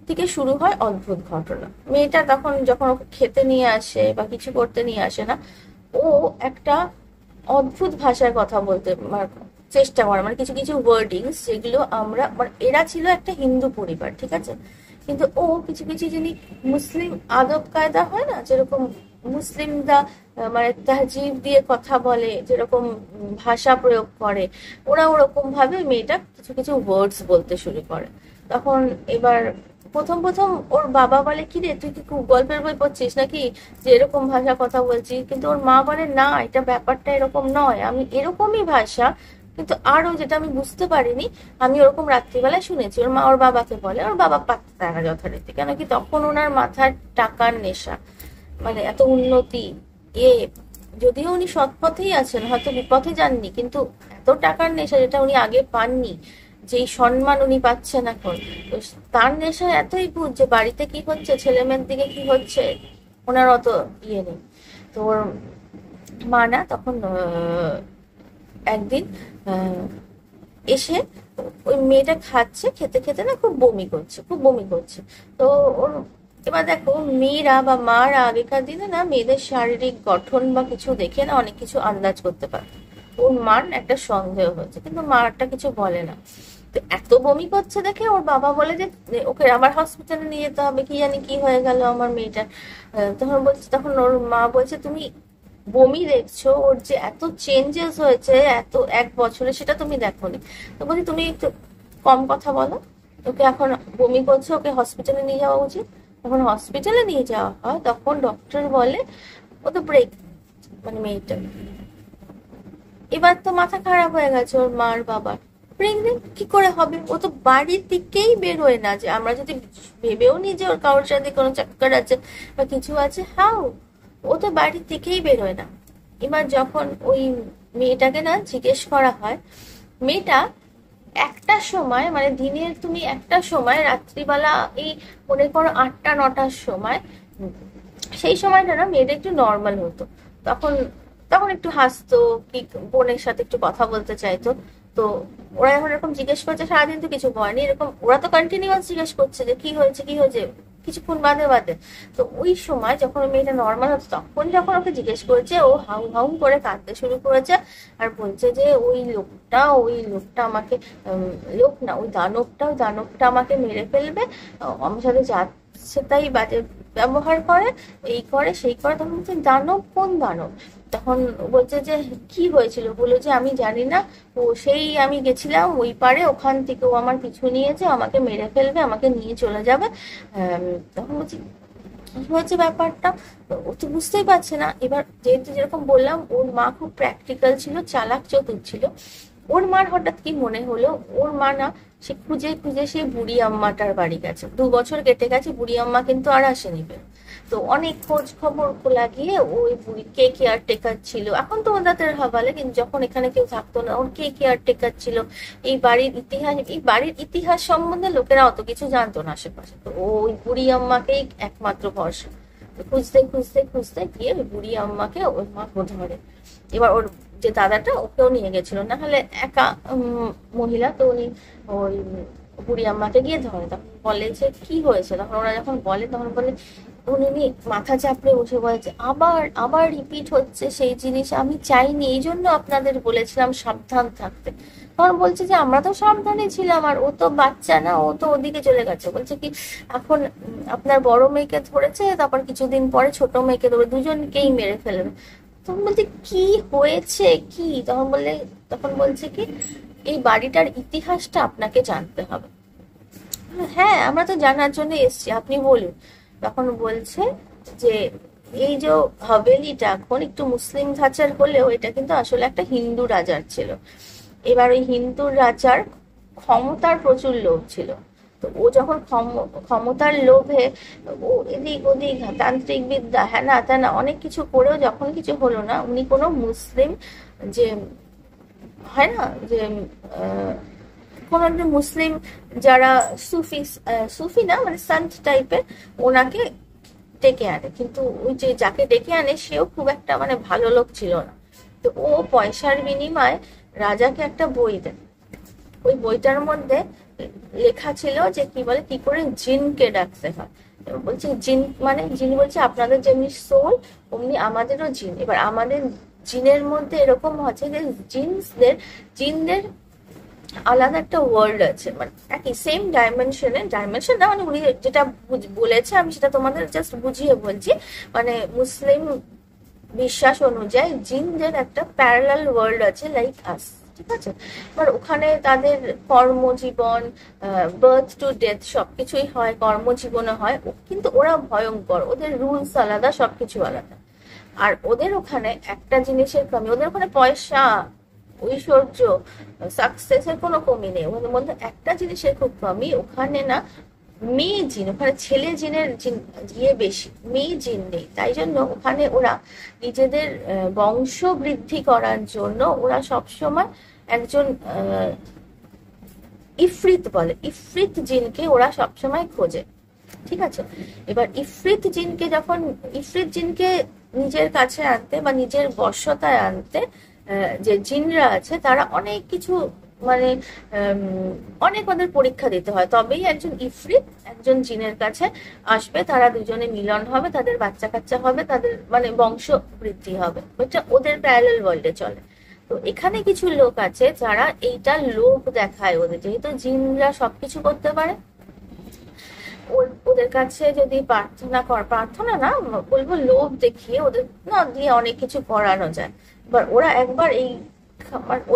থেকে শুরু হয় অদ্ভুত ঘটনা। মেয়েটা তখন যখন ওকে খেতে নিয়ে আসে বা কিছু করতে নিয়ে আসে না, ও একটা অদ্ভুত ভাষায় কথা বলতে চেষ্টা করে, মানে কিছু কিছু ওয়ার্ডিংস যেগুলো আমরা, মানে এরা ছিল একটা হিন্দু পরিবার, ঠিক আছে, কিন্তু ও কিছু কিছু যিনি মুসলিম আদব কায়দা হয় না, যেরকম মুসলিমরা মানে তাহজিব দিয়ে কথা বলে, যেরকম ভাষা প্রয়োগ করে, ওরা ওরকম ভাবে মেয়েটা কিছু কিছু ওয়ার্ডস বলতে শুরু করে। তখন এবার প্রথম প্রথম ওর বাবা বলে, কি রে তুই কি খুব গল্পের বই পড়ছিস নাকি, যে এরকম ভাষা কথা বলছিস? কিন্তু ওর মা বলে, না এটা ব্যাপারটা এরকম নয়, আমি এরকমই ভাষা, কিন্তু আরো যেটা আমি বুঝতে পারিনি, আমি ওরকম রাত্রিবেলায় শুনেছি। ওর মা ওর বাবাকে বলে, ওর বাবা পাত্তা দেয় না যথারীতি, কেন কি তখন ওনার মাথায় টাকার নেশা, মানে এত উন্নতি, এ যদিও উনি সৎ পথেই আছেন, হয়তো বিপথে যাননি, কিন্তু এত টাকার নেশা যেটা উনি আগে পাননি, যেই সম্মান উনি পাচ্ছেন এখন, তো তার নেশা এতই ভূত যে বাড়িতে কি হচ্ছে, ছেলে মেয়ের দিকে কি হচ্ছে, ওনার অত ইয়ে নেই। তো ওর মা না তখন একদিন এসে ওই মেয়েটা খাচ্ছে, খেতে খেতে না খুব বমি করছে, খুব বমি করছে। তো ওর, এবার দেখো মেয়েরা বা মারা আগেকার দিনে না মেয়েদের শারীরিক গঠন বা কিছু দেখে না অনেক কিছু আন্দাজ করতে পারে। ওর মার একটা সন্দেহ হয়েছে, কিন্তু মারটা কিছু বলে না। তো এত বমি করছে দেখে ওর বাবা বলে যে ওকে আবার হসপিটালে নিয়ে যেতে হবে, কি জানি কি হয়ে গেল আমার মেয়েটার। তখন বলছে, তখন ওর মা বলছে, তুমি বমি দেখছো, ওর যে এত চেঞ্জেস হয়েছে এত এক বছরে, সেটা তুমি দেখোনি। তো বলছি তুমি একটু কম কথা বলো, ওকে এখন বমি করছে, ওকে হসপিটালে নিয়ে যাওয়া উচিত। যখন হসপিটালে নিয়ে যাওয়া হয় তখন ডক্টর বলে ও তো ব্রেক, মানে মেয়েটা। এবার তো মাথা খারাপ হয়ে গেছে ওর মার বাবার, প্রেগনেন্ট কি করে হবে, ও তো বাড়ির দিকেই বেরোয় না, যে আমরা যদি ভেবেও নি যে ওর কারোর সাথে কোনো চক্কর আছে বা কিছু আছে, হাউ, ও তো বাড়ির দিকেই বেরোয় না। এবার যখন ওই মেয়েটাকে না জিজ্ঞেস করা হয়, মেয়েটা একটা সময়, মানে দিনের তুমি একটা সময়, রাত্রিবেলা এই মনে করো 8টা 9টার সময়, সেই সময়টা না মেয়েটা একটু নর্মাল হতো। তখন তখন একটু হাসতো, কি বোনের সাথে একটু কথা বলতে চাইতো। তো ওরা যখন এরকম জিজ্ঞেস করছে, সারাদিন তো কিছু বলেনি, এরকম ওরা তো কন্টিনিউয়াস জিজ্ঞেস করছে যে কি হয়েছে কি হয়েছে, কিছুক্ষণ বাদে বাদে। তো ওই সময় যখন মেয়েটা নর্মাল হতো, তখন যখন ওকে জিজ্ঞেস করেছে, ও হাউ হাউ করে কাঁদতে শুরু করেছে, আর বলছে যে ওই লোকটা আমাকে, লোক না, ওই দানবটা আমাকে মেরে ফেলবে, আমার সাথে যাচ্ছে তাই বাজে ব্যবহার করে, এই করে সেই করে। তখন বলছে, দানব? কোন দানব? তখন বলছে যে কি হয়েছিল, বলে যে আমি জানি না, ও সেই আমি গেছিলাম ওই পারে, ওখান থেকে ও আমার পিছু নিয়েছে, আমাকে মেরে ফেলবে, আমাকে নিয়ে চলে যাবে। তখন বলছি কি হয়েছে ব্যাপারটা, ও তো বুঝতেই পারছে না। এবার যেহেতু যেরকম বললাম ওর মা খুব প্র্যাকটিক্যাল ছিল, চালাক চতুর ছিল, ওর মার হঠাৎ কি মনে হলো, ওর মা না সে খুঁজে খুঁজে সেই বুড়ি আম্মাটার বাড়ি গেছে। 2 বছর কেটে গেছে, বুড়ি আম্মা কিন্তু আর আসেনি। তো অনেক খোঁজ খবর লাগিয়ে ওই বুড়ি, কে কেয়ারটেকার ছিল, এখন তো ওদের হাবালে, কিন্তু যখন এখানে কেউ থাকতো না, ওর কে কেয়ারটেকার ছিল, এই বাড়ির ইতিহাস সম্বন্ধে লোকেরা অত কিছু জানতো না আশেপাশে। তো ওই বুড়ি আম্মাকেই একমাত্র ভরসা। তো খুঁজতে খুঁজতে খুঁজতে গিয়ে ওই বুড়ি আম্মাকে ওর মা ধরে। এবার ওর যে দাদাটা ওকেও নিয়ে গেছিল, না হলে একা মহিলা, তো উনি ওই বুড়ি আম্মাকে গিয়ে ধরে। তখন বলে যে কি হয়েছে, তখন ওরা যখন বলে তখন বলে, উনি মাথা চাপড়ে বসে বলেছে, আবার আবার রিপিট হচ্ছে সেই জিনিস, আমি চাইনি, এই জন্য আপনাদের বলেছিলাম সাবধান থাকতে। তখন বলছে যে আমরা তো সাবধানে ছিলাম, আর ও তো বাচ্চা না, ও তো ওদিকে চলে গেছে। বলছে কি এখন আপনার বড় মেয়েকে ধরেছে, তারপর কিছুদিন পরে ছোট মেয়েকে ধরে, দুজনকেই মেরে ফেলবে। তখন বলছে কি হয়েছে কি, তখন বলছে কি এই বাড়িটার ইতিহাসটা আপনাকে জানতে হবে। হ্যাঁ আমরা তো জানার জন্য এসছি, আপনি বলুন। তখন বলছে যে এই যে হাভেলিটা এখন একটু মুসলিম ধাঁচার হলেও এটা কিন্তু আসলে একটা হিন্দু রাজার ছিল। এবার ওই হিন্দু রাজার ক্ষমতার প্রচুর লোভ ছিল। তো ও যখন ক্ষমতার লোভে ও এদিক ওদিক তান্ত্রিক বিদ্যা হ্যানা ত্যানা অনেক কিছু করেও যখন কিছু হলো না, উনি কোনো মুসলিম যে হয় না যে কোন একটা মুসলিম যারা সুফি, সুফি না মানে সন্ত টাইপের, ওনাকে ডেকে আনে, কিন্তু ওই যে যাকে ডেকে আনে সেও খুব একটা মানে ভালো লোক ছিল না। তো ও পয়সার বিনিময়ে রাজাকে একটা বই দেয়। ওই বইটার মধ্যে লেখা ছিল যে কি বলে কি করে জিনকে ডাকতে হয়। বলছে জিন মানে, জিন বলছে আপনাদের যেমনি সোল অমনি আমাদেরও জিন। এবার আমাদের জিনের মধ্যে এরকম আছে যে জিনদের আলাদা একটা ওয়ার্ল্ড আছে, মানে একই সেম ডাইমেনশনে, ডাইমেনশন না মানে উনি যেটা বলেছে আমি সেটা তোমাদের জাস্ট বুঝিয়ে বলছি। মানে মুসলিম বিশ্বাস অনুযায়ী জিনদের একটা প্যারালাল ওয়ার্ল্ড আছে লাইক আস, ঠিক আছে। এবার ওখানে তাদের কর্মজীবন, বার্থ টু ডেথ সবকিছুই হয়, কর্মজীবনে হয়, কিন্তু ওরা ভয়ঙ্কর, ওদের রুলস আলাদা, সবকিছু আলাদা। আর ওদের ওখানে একটা জিনিসের কমি, ওদের ওখানে পয়সা, ঐশ্বর্য, সাকসেসের কোনো কমি নেই, ওদের মধ্যে একটা জিনিসের খুব কমি, ওখানে না মেয়ে জিন, ওখানে ছেলে জিনের ইয়ে বেশি, মেয়ে জিন নেই। তাই জন্য ওখানে ওরা নিজেদের বংশ বৃদ্ধি করার জন্য ওরা সবসময় একজন ইফরিত বলে, ইফরিত জিনকে ওরা সবসময় খোঁজে, ঠিক আছে। এবার ইফরিত জিনকে যখন, ইফরিত জিনকে নিজের কাছে আনতে বা নিজের বশ্যতায় আনতে যে জিনরা আছে তারা অনেক কিছু মানে অনেক ওদের পরীক্ষা দিতে হয়, তবেই একজন ইফরিত একজন জিনের কাছে আসবে, তারা দুজনে মিলন হবে, তাদের বাচ্চা কাচ্চা হবে, তাদের মানে বংশ বৃদ্ধি হবে। এটা ওদের প্যারালাল ওয়ার্ল্ডে চলে। তো এখানে কিছু লোক আছে যারা এইটা লোভ দেখায় ওদের, যেহেতু জিনরা সবকিছু করতে পারে, ওদের কাছে যদি প্রার্থনা না বলবো, লোভ দেখিয়ে ওদের না দিয়ে অনেক কিছু করানো যায়। এবার ওরা একবার এই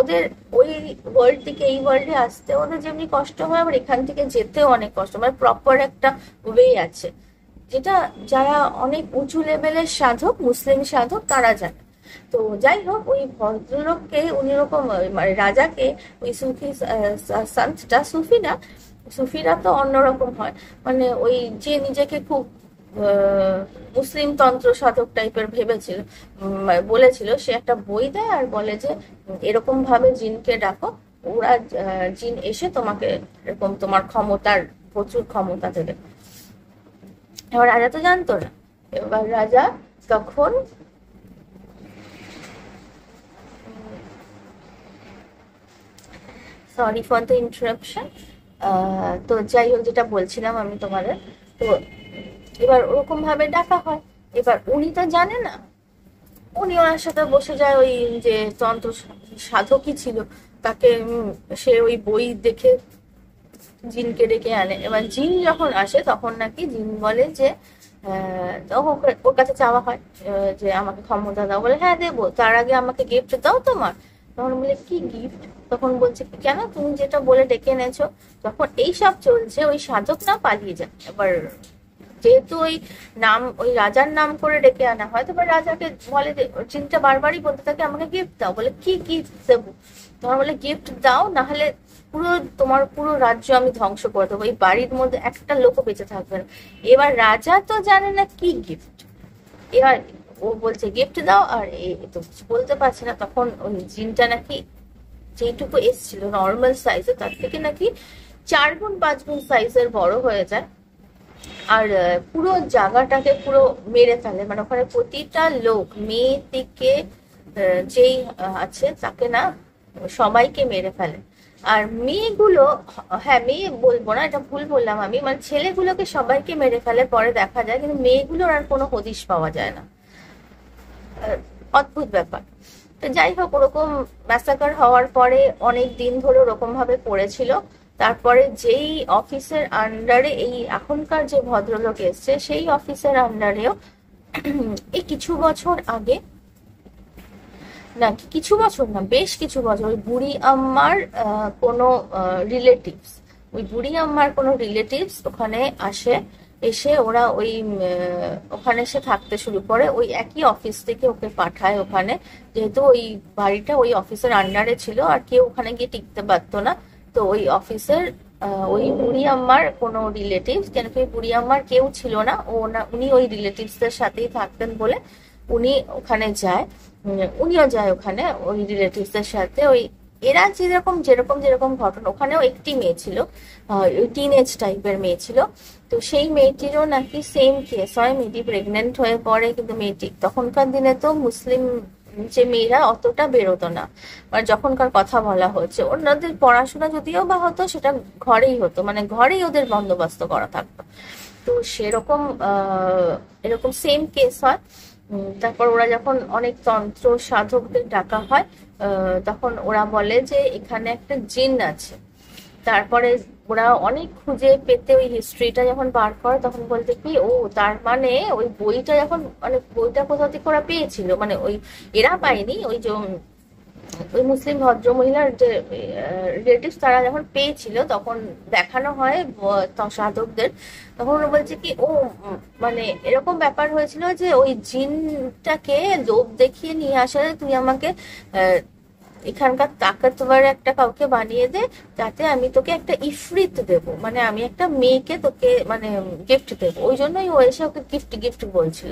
ওদের ওই ওয়ার্ল্ড থেকে এই ওয়ার্ল্ডে আসতে ওদের যেমনি কষ্ট হয়, আবার এখান থেকে যেতেও অনেক কষ্ট, মানে প্রপার একটা ওয়ে আছে, যেটা যারা অনেক উঁচু লেভেলের সাধক, মুসলিম সাধক, তারা জানে। তো যাই হোক, ওই ভদ্রলোককে উনি রকম মানে রাজাকে ওই সুফি সন্তটা, সুফি না, সুফিরা তো অন্যরকম হয়, মানে ওই যে নিজেকে খুব মুসলিম তন্ত্র সাধক টাইপের ভেবেছিল, বলেছিল, সে একটা বই দেয় আর বলে যে এরকম ভাবে জিনকে ডাকো, ওরা জিন এসে তোমাকে এরকম তোমার ক্ষমতার প্রচুর ক্ষমতা দেবে। এবার রাজা তো জানতো না। এবার রাজা তখন সরি ফর দ্য ইন্টারাপশন। তো যাই হোক, যেটা বলছিলাম আমি তোমাদের, তো এবার ওরকম ভাবে ডাকা হয়। এবার উনি তো জানে না, উনি ওনার সাথে বসে যায়, ওই যে তন্ত্র সাধকই ছিল তাকে, সে ওই বই দেখে জিনকে ডেকে আনে। এবার জিন যখন আসে তখন নাকি জিন বলে যে ওর কাছে চাওয়া হয় যে আমাকে ক্ষমতা দাও, বলে হ্যাঁ দেবো, তার আগে আমাকে গিফট দাও তোমার। তখন বলে কি গিফট? তখন বলছে কেন, তুমি যেটা বলে ডেকে এনেছো। যখন এই সব চলছে ওই সাধক না পালিয়ে যায়। এবার যেহেতু ওই নাম, ওই রাজার নাম করে ডেকে আনা হয়, তো রাজাকে বলে যে জিনটা বারবারই বলতে থাকে আমাকে গিফট দাও, বলে কি গিফট দেবো? তোমার বলে গিফট দাও, না হলে পুরো তোমার পুরো রাজ্য আমি ধ্বংস করে দেবো, এই বাড়ির মধ্যে একটা লোকও বেঁচে থাকবে না। এবার রাজা তো জানে না কি গিফট, এবার ও বলছে গিফট দাও, আর এ তো কিছু বলতে পারছে না। তখন ওই জিনটা নাকি যেটুকু এসছিল নর্মাল সাইজে, তার থেকে নাকি 4 গুণ 5 গুণ সাইজের বড় হয়ে যায়, আর পুরো জায়গাটাকে পুরো মেরে ফেলে। মানে ওখানে প্রতিটা লোক, মেয়ে থেকে যেই আছে তাকে না সবাইকে মেরে ফেলে। আর মেয়েগুলো, হ্যাঁ মেয়ে বলবো না, এটা ভুল বললাম আমি, মানে ছেলেগুলোকে সবাইকে মেরে ফেলে পরে দেখা যায়, কিন্তু মেয়েগুলোর আর কোনো হদিশ পাওয়া যায় না। অদ্ভুত ব্যাপার। তো যাই হোক, ওরকম ম্যাসাকার হওয়ার পরে অনেক দিন ধরে ওরকম ভাবে পড়েছিল। তারপরে যেই অফিসের আন্ডারে এই এখনকার যে ভদ্রলোক এসছে, সেই অফিসের আন্ডারেও এই কিছু বছর আগে, না কিছু বছর না, বেশ কিছু বছর, ওই বুড়ি আম্মার কোনো রিলেটিভস, ওই বুড়ি আম্মার কোনো রিলেটিভস ওখানে আসে, এসে ওরা ওই ওখানে এসে থাকতে শুরু করে। ওই একই অফিস থেকে ওকে পাঠায় ওখানে, যেহেতু ওই বাড়িটা ওই অফিসের আন্ডারে ছিল আর কেউ ওখানে গিয়ে টিকতে পারতো না। তো ওই অফিসের ওই বুড়ি আম্মার কোনো রিলেটিভস, কেন কি বুড়ি আম্মার কেউ ছিল না, উনি ওই রিলেটিভসদের সাথেই থাকতেন বলে উনি ওখানে যায়, উনিও যায় ওখানে ওই রিলেটিভসদের সাথে। ওই এরা যেরকম যেরকম যেরকম ঘটনা, ওখানেও একটি মেয়ে ছিল, ওই টিনেজ টাইপের মেয়ে ছিল। তো সেই মেয়েটিরও নাকি সেম কেস হয়, মেয়েটি প্রেগনেন্ট হয়ে পড়ে। কিন্তু মেয়েটি, তখনকার দিনে তো মুসলিম যে মেয়েরা অতটা বেরোতো না, মানে যখনকার কথা বলা হচ্ছে, ওনাদের পড়াশোনা যদিও বা হতো সেটা ঘরেই হতো, মানে ঘরেই ওদের বন্দোবস্ত করা থাকতো। তো সেরকম এরকম সেম কেস হয়। তারপর ওরা যখন অনেক তন্ত্র সাধকদের ডাকা হয়, তখন ওরা বলে যে এখানে একটা জিন আছে। তারপরে ওরা অনেক খুঁজে পেতে ওই হিস্ট্রিটা যখন বার করে, তখন বলতে কি, ও তার মানে ওই বইটা যখন, মানে বইটা কোথা থেকে ওরা পেয়েছিল, মানে ওই এরা পায়নি, ওই যে ওই মুসলিম ভদ্র মহিলার যে রিলেটিভস তারা যখন পেয়েছিল, তখন দেখানো হয় সাধকদের। তখন ওরা বলছে কি, ও মানে এরকম ব্যাপার হয়েছিল যে ওই জিনটাকে লোভ দেখিয়ে নিয়ে আসা, তুই আমাকে এখানকার তাকতবার একটা কাউকে বানিয়ে দে, যাতে আমি তোকে একটা ইফরিত দেবো, মানে আমি একটা মেয়েকে তোকে মানে গিফট দেবো। ওই জন্যই ও এসে ওকে গিফট গিফট বলছিল।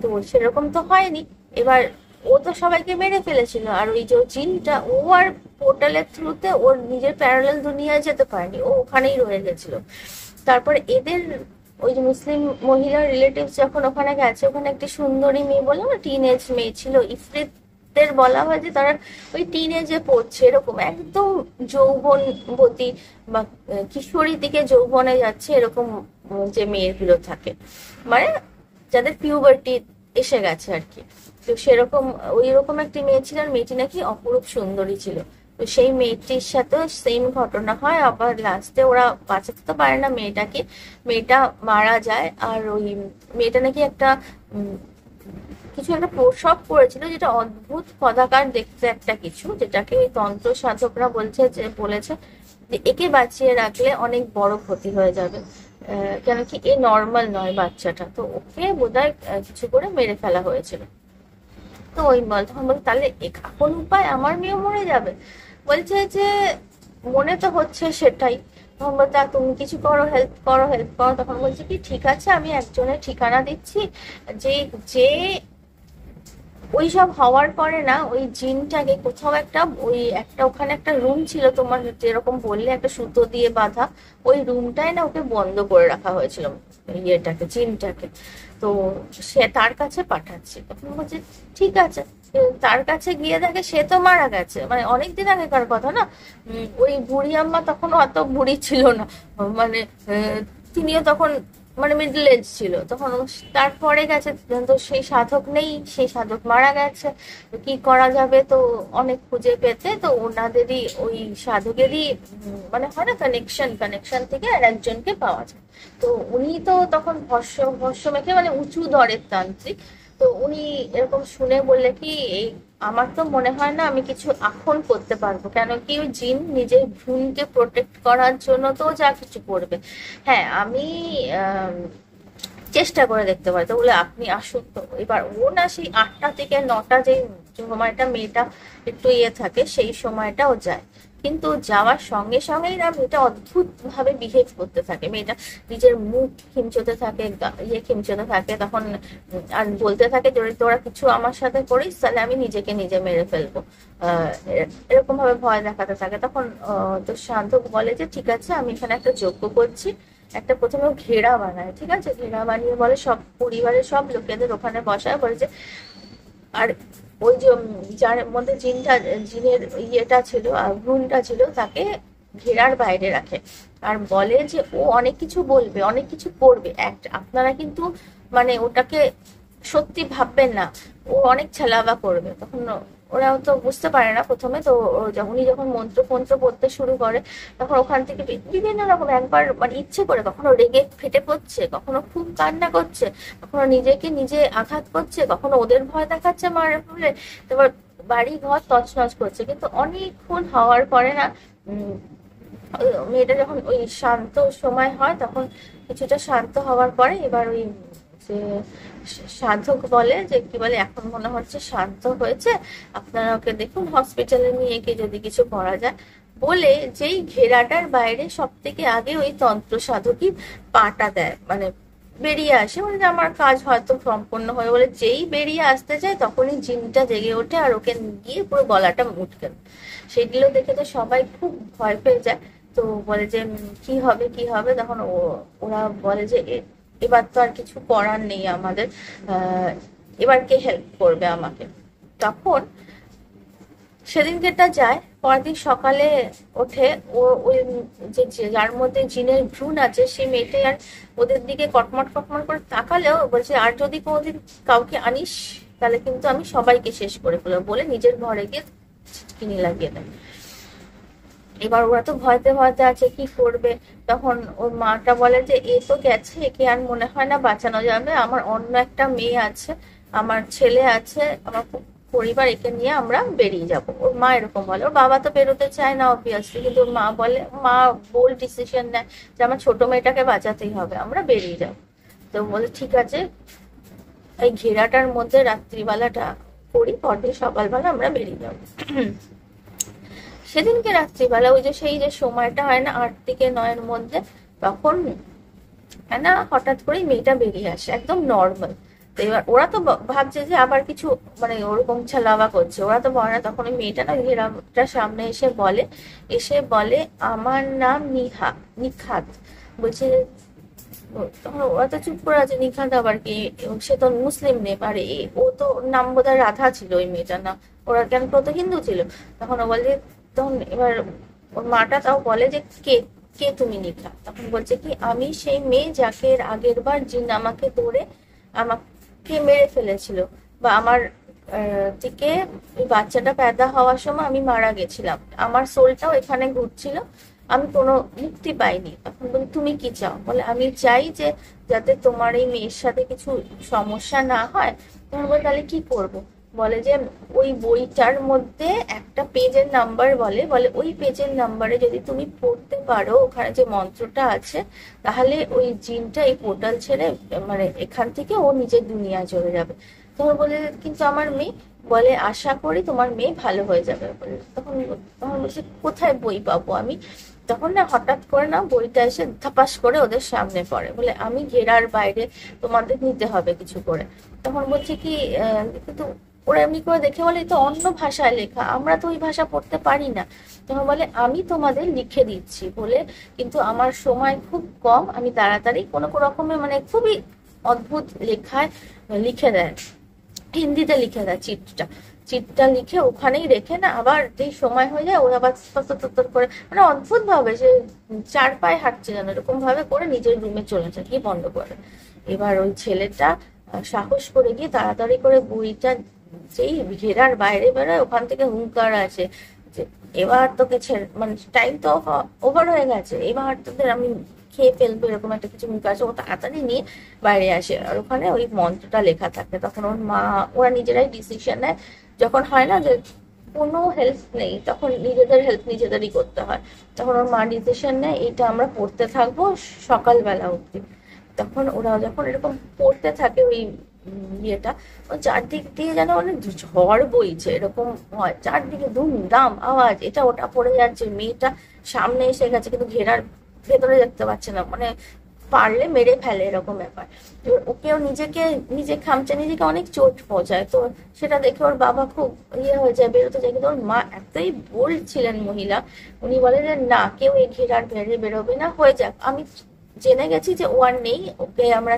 তো সেরকম তো হয়নি। এবার ও তো সবাইকে মেরে ফেলেছিল, আর ওই যে জিনটা, ও আর পোর্টালের থ্রুতে ওর নিজের প্যারালাল দুনিয়ায় যেতে পারেনি, ও ওখানেই রয়ে গেছিল। তারপর এদের ওই যে মুসলিম মহিলার রিলেটিভস যখন ওখানে গেছে, ওখানে একটি সুন্দরী মেয়ে, বললাম না টিনেজ মেয়ে ছিল, ইফরিতদের বলা হয় যে তারা ওই টিনেজে পড়ছে, এরকম একদম যৌবনবতী বা কিশোরী দিকে যৌবনে যাচ্ছে, এরকম যে মেয়েগুলো থাকে, মানে যাদের পিউবার্টি এসে গেছে আর কি। তো সেরকম ওই রকম একটি মেয়ে ছিল, আর মেয়েটি নাকি অপরূপ সুন্দরী ছিল। তো সেই মেয়েটির সাথে সেম ঘটনা হয়। আবার লাস্টে ওরা বাঁচাতে তো পারে না মেয়েটাকে, মেয়েটা মারা যায়। আর ওই মেয়েটা নাকি একটা কিছু একটা প্রসব করেছিল, যেটা অদ্ভুত কদাকার দেখতে একটা কিছু, যেটাকে ওই তন্ত্র সাধকরা বলেছে যে একে বাঁচিয়ে রাখলে অনেক বড় ক্ষতি হয়ে যাবে, কেন কি এ নর্মাল নয় বাচ্চাটা। তো ওকে বোধহয় কিছু করে মেরে ফেলা হয়েছিল। তো ওই তখন বলছে, তাহলে এখন উপায়, আমার মেয়েও মরে যাবে। বলছে যে মনে তো হচ্ছে সেটাই। তখন বলতে, তুমি কিছু করো, হেল্প করো, হেল্প করো। তখন বলছে কি, ঠিক আছে, আমি একজনের ঠিকানা দিচ্ছি, যে যে ওইসব হওয়ার পরে না ওই জিনটাকে কোথাও একটা, ওই একটা ওখানে একটা রুম ছিল তোমার যেরকম বললে, একটা সুতো দিয়ে বাঁধা, ওই রুমটায় না ওকে বন্ধ করে রাখা হয়েছিল, ইয়েটাকে, জিনটাকে। তো সে তার কাছে পাঠাচ্ছে। তখন বলছে ঠিক আছে। তার কাছে গিয়ে দেখে সে তো মারা গেছে, মানে অনেকদিন আগেকার কথা না। ওই বুড়ি আম্মা তখন অত বুড়ি ছিল না, মানে তিনিও তখন মানে মিডল এজ ছিল তখন। তারপরে গেছে, তো সেই সাধক নেই, সেই সাধক মারা গেছে। তো কি করা যাবে, তো অনেক খুঁজে পেতে তো ওনাদেরই ওই সাধকেরই মানে হয় না কানেকশন, কানেকশন থেকে আর একজনকে পাওয়া যায়। তো উনি তো তখন ভস্য ভস্য মেখে, মানে উঁচু দরের তান্ত্রিক। তো উনি এরকম শুনে বললে কি, এই আমার তো মনে হয় না আমি কিছু এখন করতে পারবো, কেন কি ওই জিন নিজের ভ্রূণকে প্রোটেক্ট করার জন্য তো যা কিছু করবে। হ্যাঁ, আমি চেষ্টা করে দেখতে পারি। তো বলে আপনি আসুন। তো এবার ও না সেই 8টা থেকে 9টা যে সময়টা মেয়েটা একটু ইয়ে থাকে, সেই সময়টা ও যায়। কিন্তু যাওয়ার সঙ্গে সঙ্গেই না মেয়েটা অদ্ভুত ভাবে বিহেভ করতে থাকে। মেয়েটা নিজের মুখ খিমচোতে থাকে, ইয়ে খিমচোতে থাকে। তখন আর বলতে থাকে, যদি তোরা কিছু আমার সাথে করিস তাহলে আমি নিজেকে নিজে মেরে ফেলবো, এরকম ভাবে ভয় দেখাতে থাকে। তখন তো সাধক বলে যে ঠিক আছে, আমি এখানে একটা যজ্ঞ করছি। একটা প্রথমে ঘেরা বানায়, ঠিক আছে, ঘেরা বানিয়ে বলে সব পরিবারের সব লোকেদের ওখানে বসায়, বলে যে আর ওই যে যার মধ্যে জিনের ইয়েটা ছিল, ভ্রূণটা ছিল, তাকে ঘেরার বাইরে রাখে। আর বলে যে ও অনেক কিছু বলবে, অনেক কিছু করবে, আপনারা কিন্তু মানে ওটাকে সত্যি ভাববেন না, ও অনেক ছালাবা করবে। তখন ওরাও তো বুঝতে পারে না প্রথমে। তো উনি যখন মন্ত্র ফন্ত্র পড়তে শুরু করে, তখন ওখান থেকে বিভিন্ন রকম, একবার মানে ইচ্ছে করে, কখনো রেগে ফেটে পড়ছে, কখনো খুব কান্না করছে, কখনো নিজেকে নিজে আঘাত করছে, কখনো ওদের ভয় দেখাচ্ছে মারে ফেলে, তারপর বাড়ি ঘর তছনছ করছে। কিন্তু অনেকক্ষণ হওয়ার পরে না মেয়েটা যখন ওই শান্ত সময় হয়, তখন কিছুটা শান্ত হওয়ার পরে এবার ওই যে সাধক বলে যে কি বলে, এখন মনে হচ্ছে শান্ত হয়েছে, আপনারা ওকে দেখুন, হসপিটালে নিয়ে গিয়ে যদি কিছু করা যায়। বলে যেই ঘেরাটার বাইরে সব থেকে আগে ওই তন্ত্র সাধকই পাটা দেয়, মানে বেরিয়ে আসে, বলে যে আমার কাজ হয়তো সম্পন্ন হয়ে, বলে যেই বেরিয়ে আসতে চায় তখনই জিনটা জেগে ওঠে আর ওকে গিয়ে পুরো গলাটা মুটকে দেয়। সেগুলো দেখে তো সবাই খুব ভয় পেয়ে যায়। তো বলে যে কি হবে কি হবে, তখন ওরা বলে যে এবার তো আর কিছু করার নেই আমাদের, এবার কে হেল্প করবে আমাকে। তখন সেদিনকেটা যায়, পরদিন সকালে ওঠে, ও ওই যার মধ্যে জিনের ভ্রূণ আছে সেই মেয়েটাই আর ওদের দিকে কটমট কটমট করে তাকালেও বলছে আর যদি কোনোদিন কাউকে আনিস তাহলে কিন্তু আমি সবাইকে শেষ করে ফেলবো, বলে নিজের ঘরে গিয়ে ছিটকিনি লাগিয়ে দেয়। এবার ওরা তো ভয়তে ভয়তে আছে, কি করবে। তখন ওর মাটা বলে যে এ তো গেছে, একে আর মনে হয় না বাঁচানো যাবে, আমার অন্য একটা মেয়ে আছে, আমার ছেলে আছে, আমার পরিবার, একে নিয়ে আমরা বেরিয়ে যাব। ওর মা এরকম বলে। ওর বাবা তো বেরোতে চায় না অবভিয়াসলি, কিন্তু ওর মা বলে, মা বোল্ড ডিসিশন নেয় যে আমার ছোট মেয়েটাকে বাঁচাতেই হবে, আমরা বেরিয়ে যাব। তো বলে ঠিক আছে, এই ঘেরাটার মধ্যে রাত্রিবেলাটা করি, পরদিন সকালবেলা আমরা বেরিয়ে যাবো। সেদিনকে রাত্রিবেলা ওই যে সেই যে সময়টা হয় না 8 থেকে 9-এর মধ্যে, তখন না হঠাৎ করেই মেয়েটা বেরিয়ে আসে একদম নর্মাল। তো এবার ওরা তো ভাবছে যে আবার কিছু মানে ওরকম ছালাবা করছে, ওরা তো বলে না। তখন ওই মেয়েটা না ঘেরাটার সামনে এসে বলে আমার নাম নিখাত। বলছে, তখন ওরা তো চুপ করে আছে, নিখাত আবার কি, সে তো মুসলিম নেম, আর ও তো নাম বোধহয় রাধা ছিল ওই মেয়েটার নাম, ওরা কেন তো হিন্দু ছিল। তখন ও বলে, তখন এবার ওর মাটা তাও বলে যে কে কে তুমি নিখাত। তখন বলছে কি আমি সেই মেয়ে যাকে আগের বার জিন আমাকে ধরে আমাকে মেরে ফেলেছিল, বা আমার থেকে ওই বাচ্চাটা পেদা হওয়ার সময় আমি মারা গেছিলাম, আমার সোলটাও এখানে ঘুরছিল, আমি কোনো মুক্তি পাইনি। তখন বলি তুমি কি চাও? বলে আমি চাই যে যাতে তোমার এই মেয়ের সাথে কিছু সমস্যা না হয়। তখন বলে তাহলে কি করব? বলে যে ওই বইটার মধ্যে একটা পেজের নাম্বার বলে ওই পেজের নাম্বারে যদি তুমি পড়তে পারো ওখানে যে মন্ত্রটা আছে, তাহলে ওই জিনটা এই পোর্টাল ছেড়ে মানে এখান থেকে ও নিজের দুনিয়ায় চলে যাবে। তখন বলে কিন্তু আমার মেয়ে, বলে আশা করি তোমার মেয়ে ভালো হয়ে যাবে বলে। তখন তখন বলছে কোথায় বই পাবো আমি? তখন না হঠাৎ করে না বইটা এসে ধাপাস করে ওদের সামনে পড়ে, বলে আমি ঘেরার বাইরে, তোমাদের নিতে হবে কিছু করে। তখন বলছে কি কিন্তু ওরা এমনি করে দেখে বলে তো অন্য ভাষায় লেখা, আমরা তো ওই ভাষা পড়তে পারি না। তখন বলে আমি তোমাদের লিখে দিচ্ছি বলে, কিন্তু আমার সময় খুব কম, আমি তাড়াতাড়ি কোনো রকমের মানে খুবই অদ্ভুত লেখায় লিখে দেয়, হিন্দিতে লিখে দেয় চিটটা লিখে ওখানেই রেখে না, আবার যেই সময় হয়ে যায় ওরা আবার তত্তর করে মানে অদ্ভুত ভাবে সে 4 পায়ে হাঁটছে যেন, এরকম ভাবে করে নিজের রুমে চলে যায়, গিয়ে বন্ধ করে। এবার ওই ছেলেটা সাহস করে গিয়ে তাড়াতাড়ি করে বইটা যেই ঘেরার বাইরে বেরোয়, ওখান থেকে হুঙ্কার আছে যে এবার তোকে ছেড়ে মানে টাইম তো ওভার হয়ে গেছে, এবার তোদের আমি খেয়ে ফেলবো, এরকম একটা কিছু মুখ আছে। ও তাড়াতাড়ি নিয়ে বাইরে আসে, আর ওখানে ওই মন্ত্রটা লেখা থাকে। তখন ওর মা ওরা নিজেরাই ডিসিশন নেয়, যখন হয় না যে কোনো হেল্প নেই তখন নিজেদের হেল্প নিজেদেরই করতে হয়, তখন ওর মা ডিসিশন নেয় এইটা আমরা পড়তে থাকবো সকালবেলা অব্দি। তখন ওরা যখন এরকম পড়তে থাকে ওই ইয়েটা, ও চারদিক দিয়ে যেন অনেক ঝড় বইছে এরকম হয়, চারদিকে ধুমধাম আওয়াজ, এটা ওটা পড়ে যাচ্ছে, মেয়েটা সামনে এসে গেছে কিন্তু ঘেরার ভেতরে দেখতে পাচ্ছে না, মানে পারলে মেরে ফেলে এরকম ব্যাপার। ওকেও নিজে খামচে নিজেকে অনেক চোট পৌঁছায়। তো সেটা দেখে ওর বাবা খুব ইয়ে হয়ে যায়, বেরোতে যায়, কিন্তু ওর মা এতই বোল্ড ছিলেন মহিলা, উনি বলে যে না কেউ এই ঘেরার বাইরে বেরোবে না, হয়ে যাক, আমি জেনে গেছি যে ও আর নেই, ওকে আমরা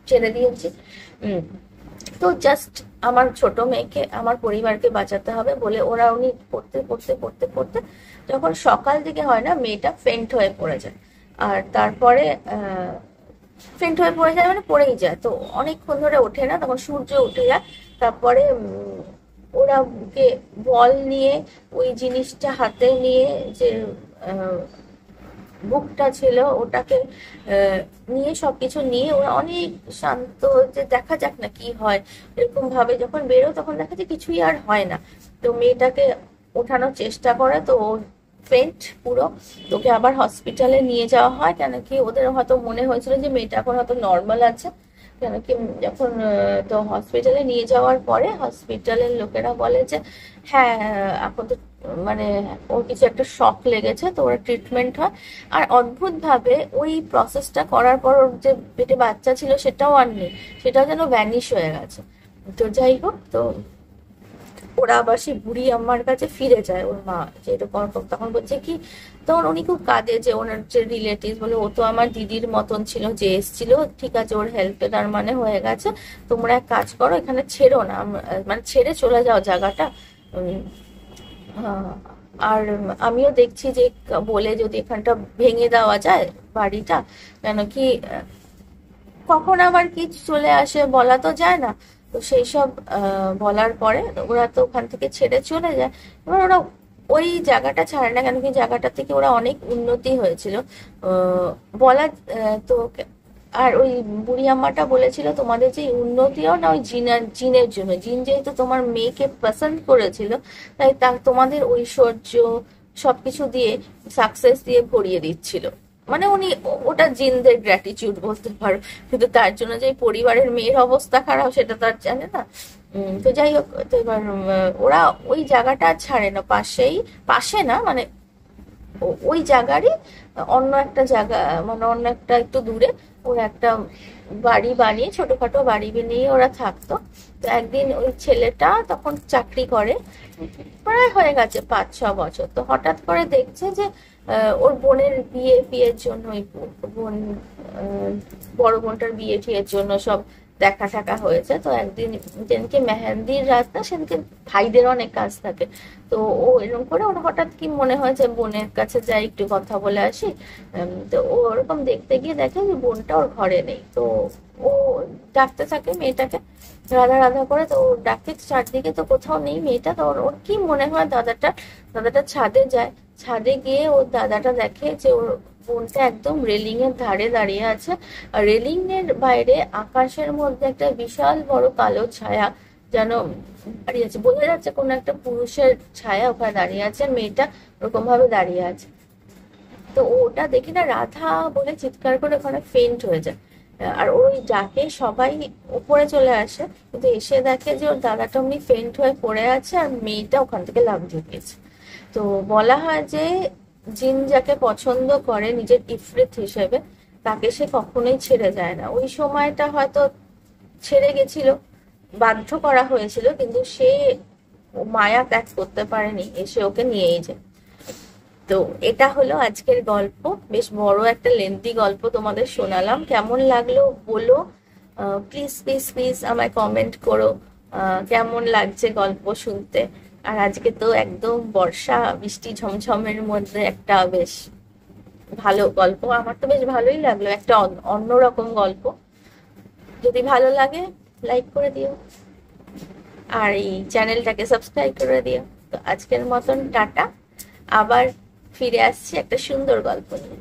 ছেড়ে দিয়েছি। তো জাস্ট আমার ছোট মেয়েকে আমার পরিবারকে বাঁচাতে হবে বলে ওরা উনি পড়তে পড়তে পড়তে পড়তে যখন সকাল দিকে হয় না, মেয়েটা ফেন্ট হয়ে পড়ে যায়। আর তারপরে ফেন্ট হয়ে পড়ে যায় মানে পড়েই যায়, তো অনেকক্ষণ ধরে ওঠে না, তখন সূর্য উঠে যায়। তারপরে ওরা বল নিয়ে ওই জিনিসটা হাতে নিয়ে যে বুকটা ছিল ওটাকে নিয়ে সবকিছু নিয়ে ওরা অনেক শান্ত যে দেখা যাক না কি হয়, এরকম ভাবে যখন বেরো তখন দেখা যায় কিছুই আর হয় না। তো মেয়েটাকে ওঠানোর চেষ্টা করে, তো ও ফেন্ট পুরো, তোকে আবার হসপিটালে নিয়ে যাওয়া হয়, কেন কি ওদের হয়তো মনে হয়েছিল যে মেয়েটা এখন হয়তো নর্মাল আছে, কেন কি যখন তো হসপিটালে নিয়ে যাওয়ার পরে হসপিটালের লোকেরা বলে যে হ্যাঁ এখন তো মানে ওর কিছু একটা শক লেগেছে, তো ওরা ট্রিটমেন্ট হয়। আর অদ্ভুত ভাবে ওই প্রসেসটা করার পর ওর যে পেটে বাচ্চা ছিল সেটাও আর নেই, সেটাও যেন ভ্যানিশ হয়ে গেছে। তো যাই হোক, তো ওরা আবার সেই বুড়ি আম্মার কাছে ফিরে যায়, ওর মা যে এরকম, তখন বলছে কি, তখন উনি খুব কাঁদে যে ওনার যে রিলেটিভ বলে ও তো আমার দিদির মতন ছিল, যে এসেছিল ঠিক আছে ওর হেল্পে তার মানে হয়ে গেছে, তোমরা এক কাজ করো এখানে ছেড়ো না, মানে ছেড়ে চলে যাও জায়গাটা। উম, আহ, আর আমিও দেখছি যে বলে যদি এখানটা ভেঙে দেওয়া যায় বাড়িটা, কেন কি কখন আবার কি চলে আসে বলা তো যায় না। তো সেই সব বলার পরে ওরা তো ওখান থেকে ছেড়ে চলে যায়। এবার ওরা ওই জায়গাটা ছাড়ে না, কেন কি জায়গাটা থেকে ওরা অনেক উন্নতি হয়েছিল বলা তো। আর ওই বুড়ি আম্মাটা বলেছিল তোমাদের যে উন্নতিও না ওই জিনের জন্য, জিন যেহেতু তোমার মেয়েকে পছন্দ করেছিল, তাই তা তোমাদের ঐশ্বর্য সবকিছু দিয়ে সাকসেস দিয়ে ভরিয়ে দিচ্ছিল। মানে উনি ওটা জিনদের গ্র্যাটিটিউড বলতে পারো, কিন্তু তার জন্য যে পরিবারের মেয়ের অবস্থা খারাপ সেটা তো আর জানে না। তো যাই হোক, তো এবার ওরা ওই জায়গাটা ছাড়ে না, পাশে না মানে ওই জায়গারই অন্য একটা জায়গা, মানে অন্য একটা একটু দূরে ওরা একটা বাড়ি বানিয়ে, ছোটখাটো বাড়ি বানিয়ে ওরা থাকতো। তো একদিন ওই ছেলেটা তখন চাকরি করে, প্রায় হয়ে গেছে 5-6 বছর, তো হঠাৎ করে দেখছে যে ওর বোনের বিয়ের জন্য, ওই বোন বড় বোনটার টিয়ের জন্য সব দেখা টাকা হয়েছে। তো একদিন যেদিনকে মেহেন্দির রাত না, সেদিনকে ভাইদের অনেক কাজ থাকে। তো ও এরকম করে ওর হঠাৎ কি মনে হয় যে বোনের কাছে যাই একটু কথা বলে আসি। তো ও ওরকম দেখতে গিয়ে দেখে যে বোনটা ওর ঘরে নেই। তো ও ডাকতে থাকে মেয়েটাকে, রাধা রাধা করে, তো ও ডাকে চারদিকে, তো কোথাও নেই মেয়েটা। তো ওর ওর কি মনে হয় দাদাটা ছাদে যায়, ছাদে গিয়ে ওর দাদাটা দেখে যে ওর বোনটা একদম রেলিং এর ধারে দাঁড়িয়ে আছে। আর রেলিং এর বাইরে আকাশের মধ্যে একটা বিশাল বড় কালো ছায়া যেন দাঁড়িয়ে আছে, বোঝা যাচ্ছে কোনো একটা পুরুষের ছায়া ওখানে দাঁড়িয়ে আছে, আর মেয়েটা ওরকম ভাবে দাঁড়িয়ে আছে। তো ওটা দেখে না রাধা বলে চিৎকার করে ওখানে ফেন্ট হয়ে যায়। আর ওই ডাকে সবাই উপরে চলে আসে, কিন্তু এসে দেখে যে ওর দাদাটা অমনি ফেন্ট হয়ে পড়ে আছে, আর মেয়েটা ওখান থেকে লাফ দিয়ে দিয়েছে। তো বলা হয় যে জিন যাকে পছন্দ করে নিজের ইফরিত হিসেবে, তাকে সে কখনোই ছেড়ে যায় না। ওই সময়টা হয়তো ছেড়ে গেছিল, বাধ্য করা হয়েছিল, কিন্তু সে মায়া ত্যাগ করতে পারেনি, এসে ওকে নিয়েই যায়। তো এটা হলো আজকের গল্প, বেশ বড় একটা লেন্থি গল্প তোমাদের শোনালাম। কেমন লাগলো বলো, প্লিজ প্লিজ প্লিজ আমায় কমেন্ট করো কেমন লাগছে গল্প শুনতে। আর আজকে তো একদম বর্ষা বৃষ্টি ঝমঝমের মধ্যে একটা বেশ ভালো গল্প, আমার তো বেশ ভালোই লাগলো, একটা অন্যরকম গল্প। যদি ভালো লাগে লাইক করে দিও, আর এই চ্যানেলটাকে সাবস্ক্রাইব করে দিও। তো আজকের মতন টাটা, আবার ফিরে আসছি একটা সুন্দর গল্প নিয়ে।